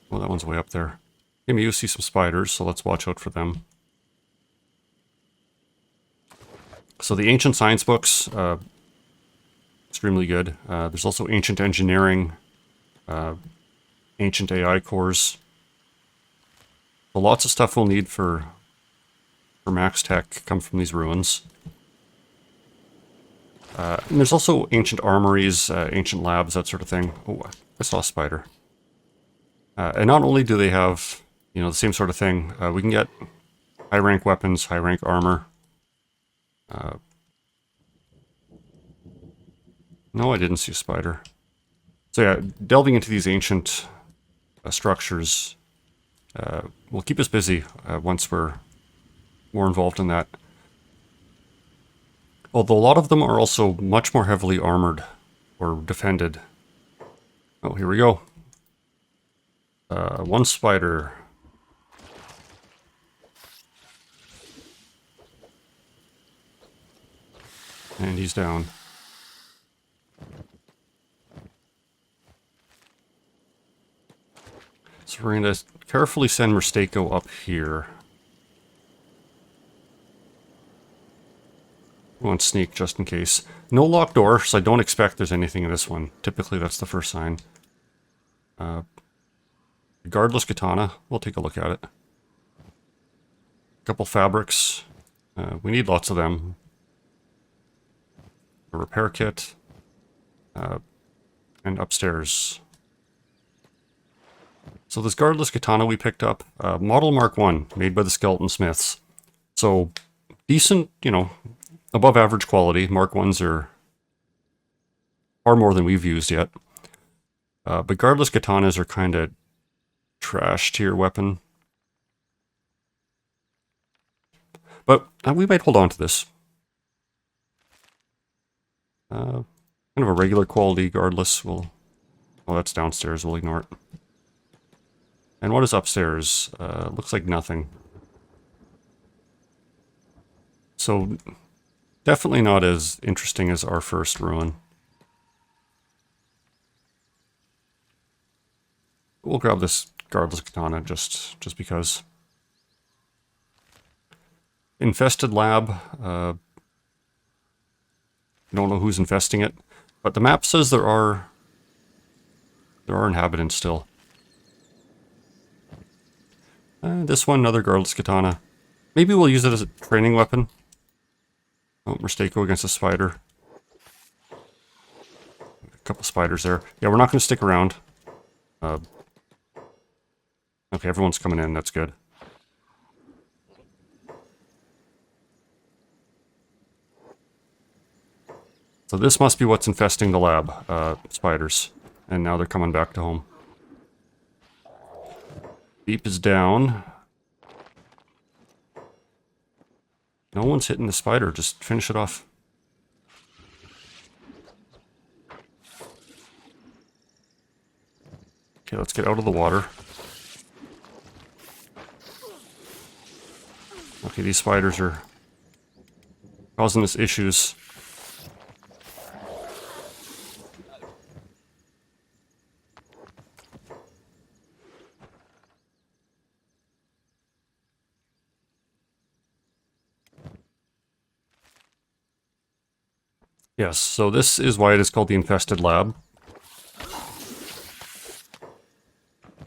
Well, that one's way up there. Maybe you see some spiders, so let's watch out for them. So the ancient science books, extremely good. There's also ancient engineering, ancient AI cores. So lots of stuff we'll need for max tech come from these ruins. And there's also ancient armories, ancient labs, that sort of thing. Oh, I saw a spider. And not only do they have, the same sort of thing, we can get high rank weapons, high rank armor. No, I didn't see a spider. So yeah, delving into these ancient structures will keep us busy once we're more involved in that. Although a lot of them are also much more heavily armored or defended. Oh, here we go. One spider. And he's down. So we're going to carefully send Mistako up here. We want sneak just in case. No locked door, so I don't expect there's anything in this one. Typically that's the first sign. Guardless katana. We'll take a look at it. A couple fabrics. We need lots of them. A repair kit. And upstairs. So this guardless katana we picked up, model Mark 1, made by the Skeleton Smiths. So decent, above average quality. Mark 1s are far more than we've used yet. But guardless katanas are kind of trash tier weapon. But we might hold on to this. Kind of a regular quality guardless. Oh, that's downstairs. We'll ignore it. And what is upstairs? Looks like nothing. So, definitely not as interesting as our first ruin. We'll grab this guardless katana just because. Infested lab. Don't know who's infesting it, but the map says there are inhabitants still. This one, another guardless katana. Maybe we'll use it as a training weapon. Oh, Mistako against a spider. A couple spiders there. Yeah, we're not going to stick around. Okay, everyone's coming in. That's good. So this must be what's infesting the lab. Spiders. And now they're coming back to home. Beep is down. No one's hitting the spider. Just finish it off. Okay, let's get out of the water. Okay, these spiders are causing us issues. Yes, so this is why it is called the Infested Lab.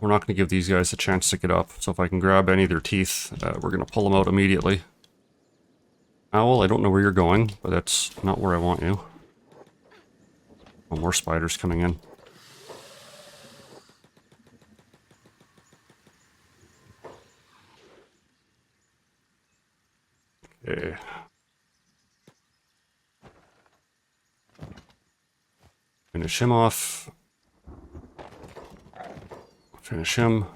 We're not going to give these guys a chance to get up, so if I can grab any of their teeth, we're going to pull them out immediately. Owl, I don't know where you're going, but that's not where I want you. Oh, more spiders coming in. Okay. Finish him off. Finish him.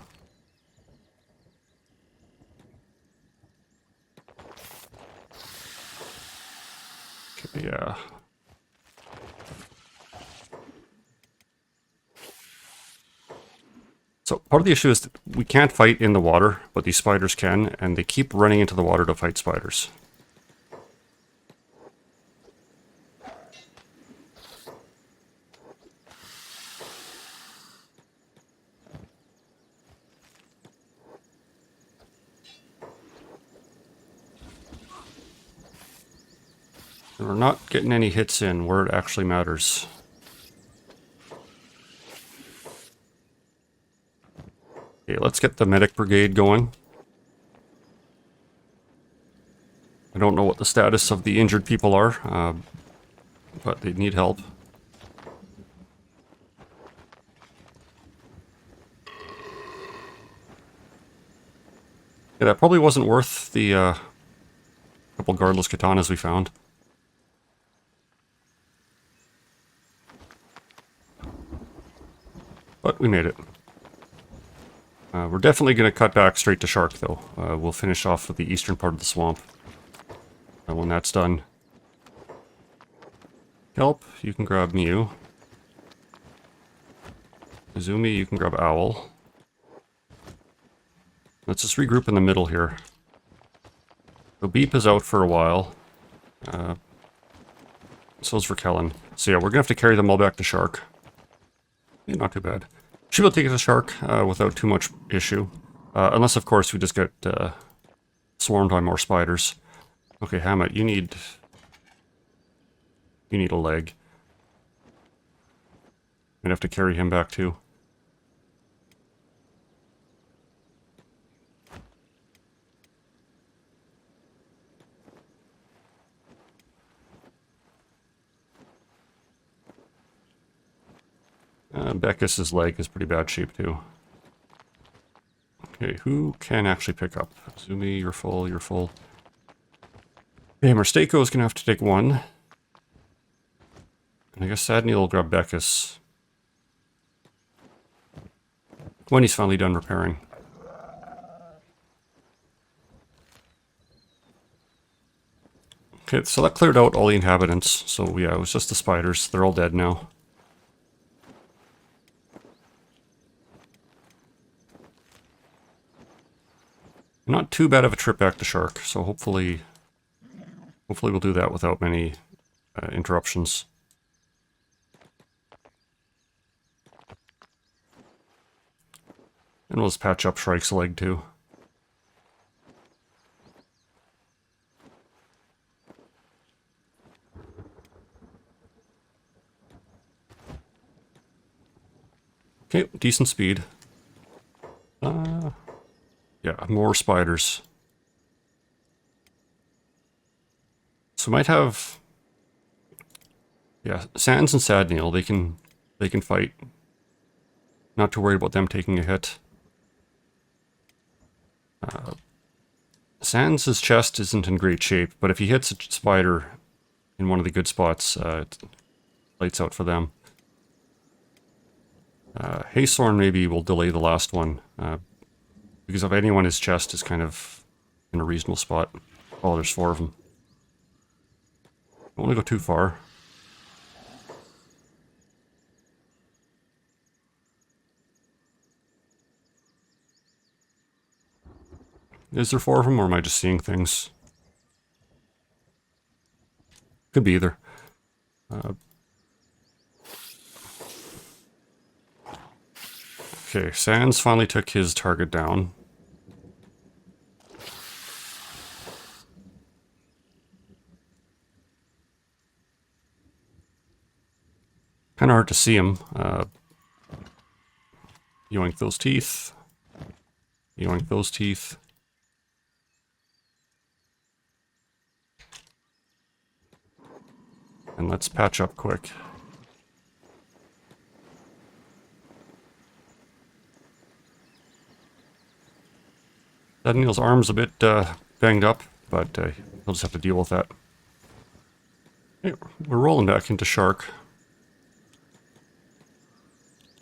Okay, yeah. So part of the issue is that we can't fight in the water, but these spiders can, and they keep running into the water to fight spiders. And we're not getting any hits in where it actually matters. Okay, let's get the medic brigade going. I don't know what the status of the injured people are, but they need help. Yeah, that probably wasn't worth the couple guardless katanas we found. But we made it. We're definitely going to cut back straight to Shark, though. We'll finish off with the eastern part of the swamp. When that's done. Kelp, you can grab Mew. Izumi, you can grab Owl. Let's just regroup in the middle here. So Beep is out for a while. So's for Kellen. So yeah, we're going to have to carry them all back to Shark. Yeah, not too bad. Should be able to take it to Shark without too much issue. Unless, of course, we just get swarmed by more spiders. Okay, Hammett, you need a leg. Might have to carry him back too. Beckus's leg is pretty bad shape too. Okay, who can actually pick up? Zumi, you're full, you're full. Okay, Merstako is going to have to take one. And I guess Sadney will grab Beckus when he's finally done repairing. Okay, so that cleared out all the inhabitants. So yeah, it was just the spiders. They're all dead now. Not too bad of a trip back to Shark, so hopefully we'll do that without many interruptions. And we'll just patch up Shrike's leg too. Okay, decent speed. Yeah, more spiders. So might have, yeah, Sans and Sadneil, they can fight. Not too worried about them taking a hit. Sans' chest isn't in great shape, but if he hits a spider in one of the good spots, it lights out for them. Haysorn maybe will delay the last one, because if anyone, his chest is kind of in a reasonable spot. Oh, there's 4 of them. Don't want to go too far. Is there 4 of them, or am I just seeing things? Could be either. Okay, Sans finally took his target down. Kind of hard to see him. Yoink those teeth. Yoink those teeth. And let's patch up quick. Daniel's arm's a bit banged up, but he'll just have to deal with that. Okay, we're rolling back into Shark.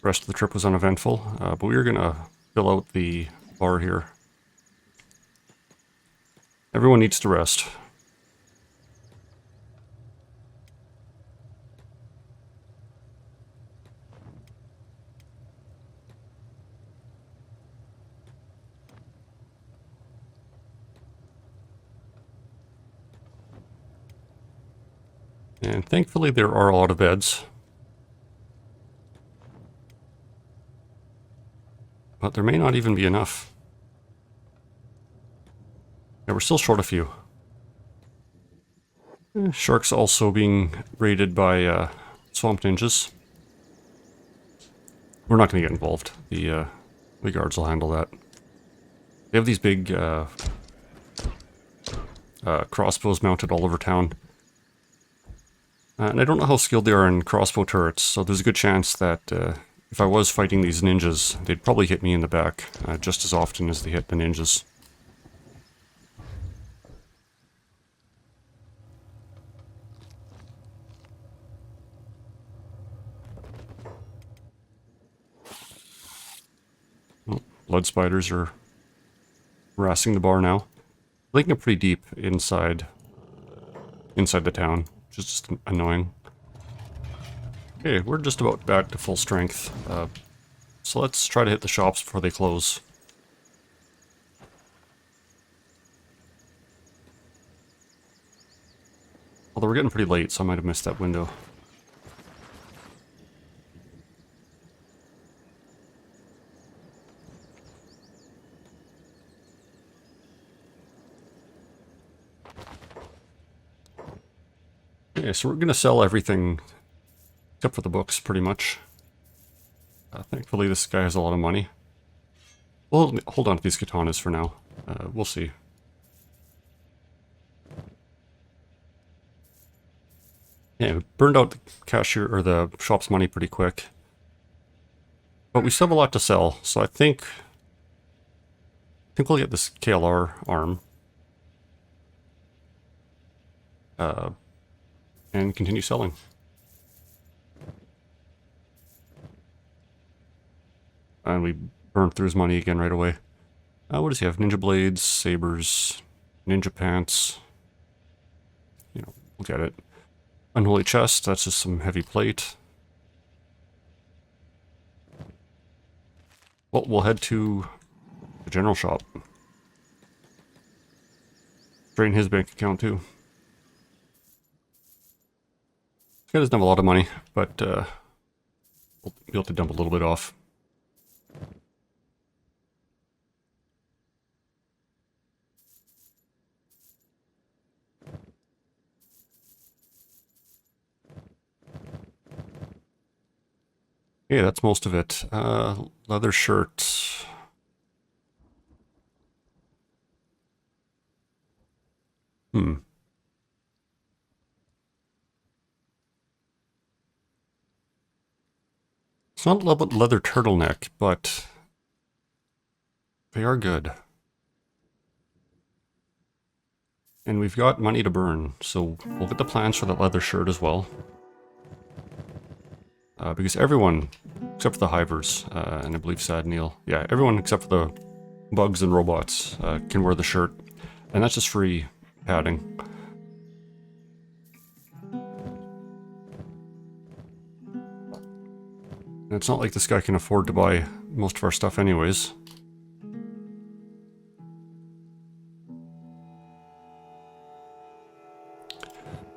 The rest of the trip was uneventful, but we were going to fill out the bar here. Everyone needs to rest. And thankfully there are a lot of beds. But there may not even be enough. Yeah, we're still short a few. Shark's also being raided by swamp ninjas. We're not going to get involved. The The guards will handle that. They have these big crossbows mounted all over town. And I don't know how skilled they are in crossbow turrets, so there's a good chance that if I was fighting these ninjas, they'd probably hit me in the back just as often as they hit the ninjas. Well, blood spiders are harassing the bar now. They can get pretty deep inside the town, which is just annoying. Okay, we're just about back to full strength. So let's try to hit the shops before they close. Although we're getting pretty late, so I might have missed that window. Okay, so we're going to sell everything except for the books, pretty much. Thankfully, this guy has a lot of money. We'll hold on to these katanas for now. We'll see. Yeah, we burned out the cashier or the shop's money pretty quick. But we still have a lot to sell, so I think we'll get this KLR arm. And continue selling. And we burned through his money again right away. What does he have? Ninja blades, sabers, ninja pants. You know, we'll get it. Unholy chest, that's just some heavy plate. Well, we'll head to the general shop. Drain his bank account too. This guy doesn't have a lot of money, but we'll be able to dump a little bit off. Okay, that's most of it. Leather shirt. It's not a leather turtleneck, but they are good. And we've got money to burn, so we'll get the plans for that leather shirt as well. Because everyone, except for the hivers, and I believe Sad Neil, yeah, everyone except for the bugs and robots can wear the shirt. And that's just free padding. And it's not like this guy can afford to buy most of our stuff anyways.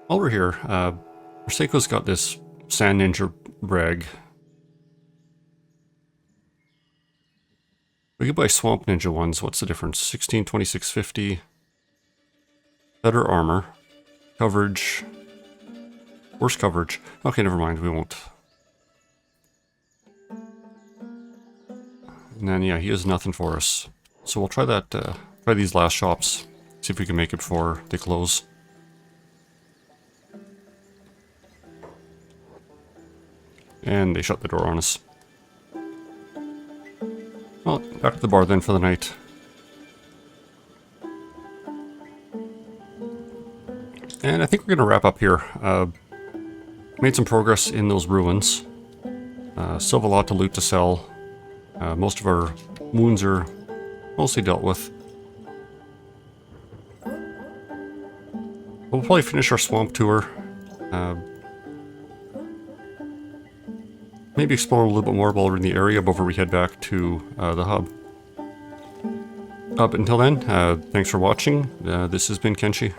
While we're here, Seiko's got this Sand Ninja rag. We could buy Swamp Ninja ones. What's the difference? 16, 26, 50. Better armor. Coverage. Worse coverage. Okay, never mind. We won't. And then, yeah, he has nothing for us. So we'll try that, try these last shops. See if we can make it before they close. And they shut the door on us. Well, back to the bar then for the night. And I think we're going to wrap up here. Made some progress in those ruins. Still have a lot to loot to sell. Most of our wounds are mostly dealt with. We'll probably finish our swamp tour. Maybe explore a little bit more while we're in the area before we head back to the hub. But until then, thanks for watching. This has been Kenshi.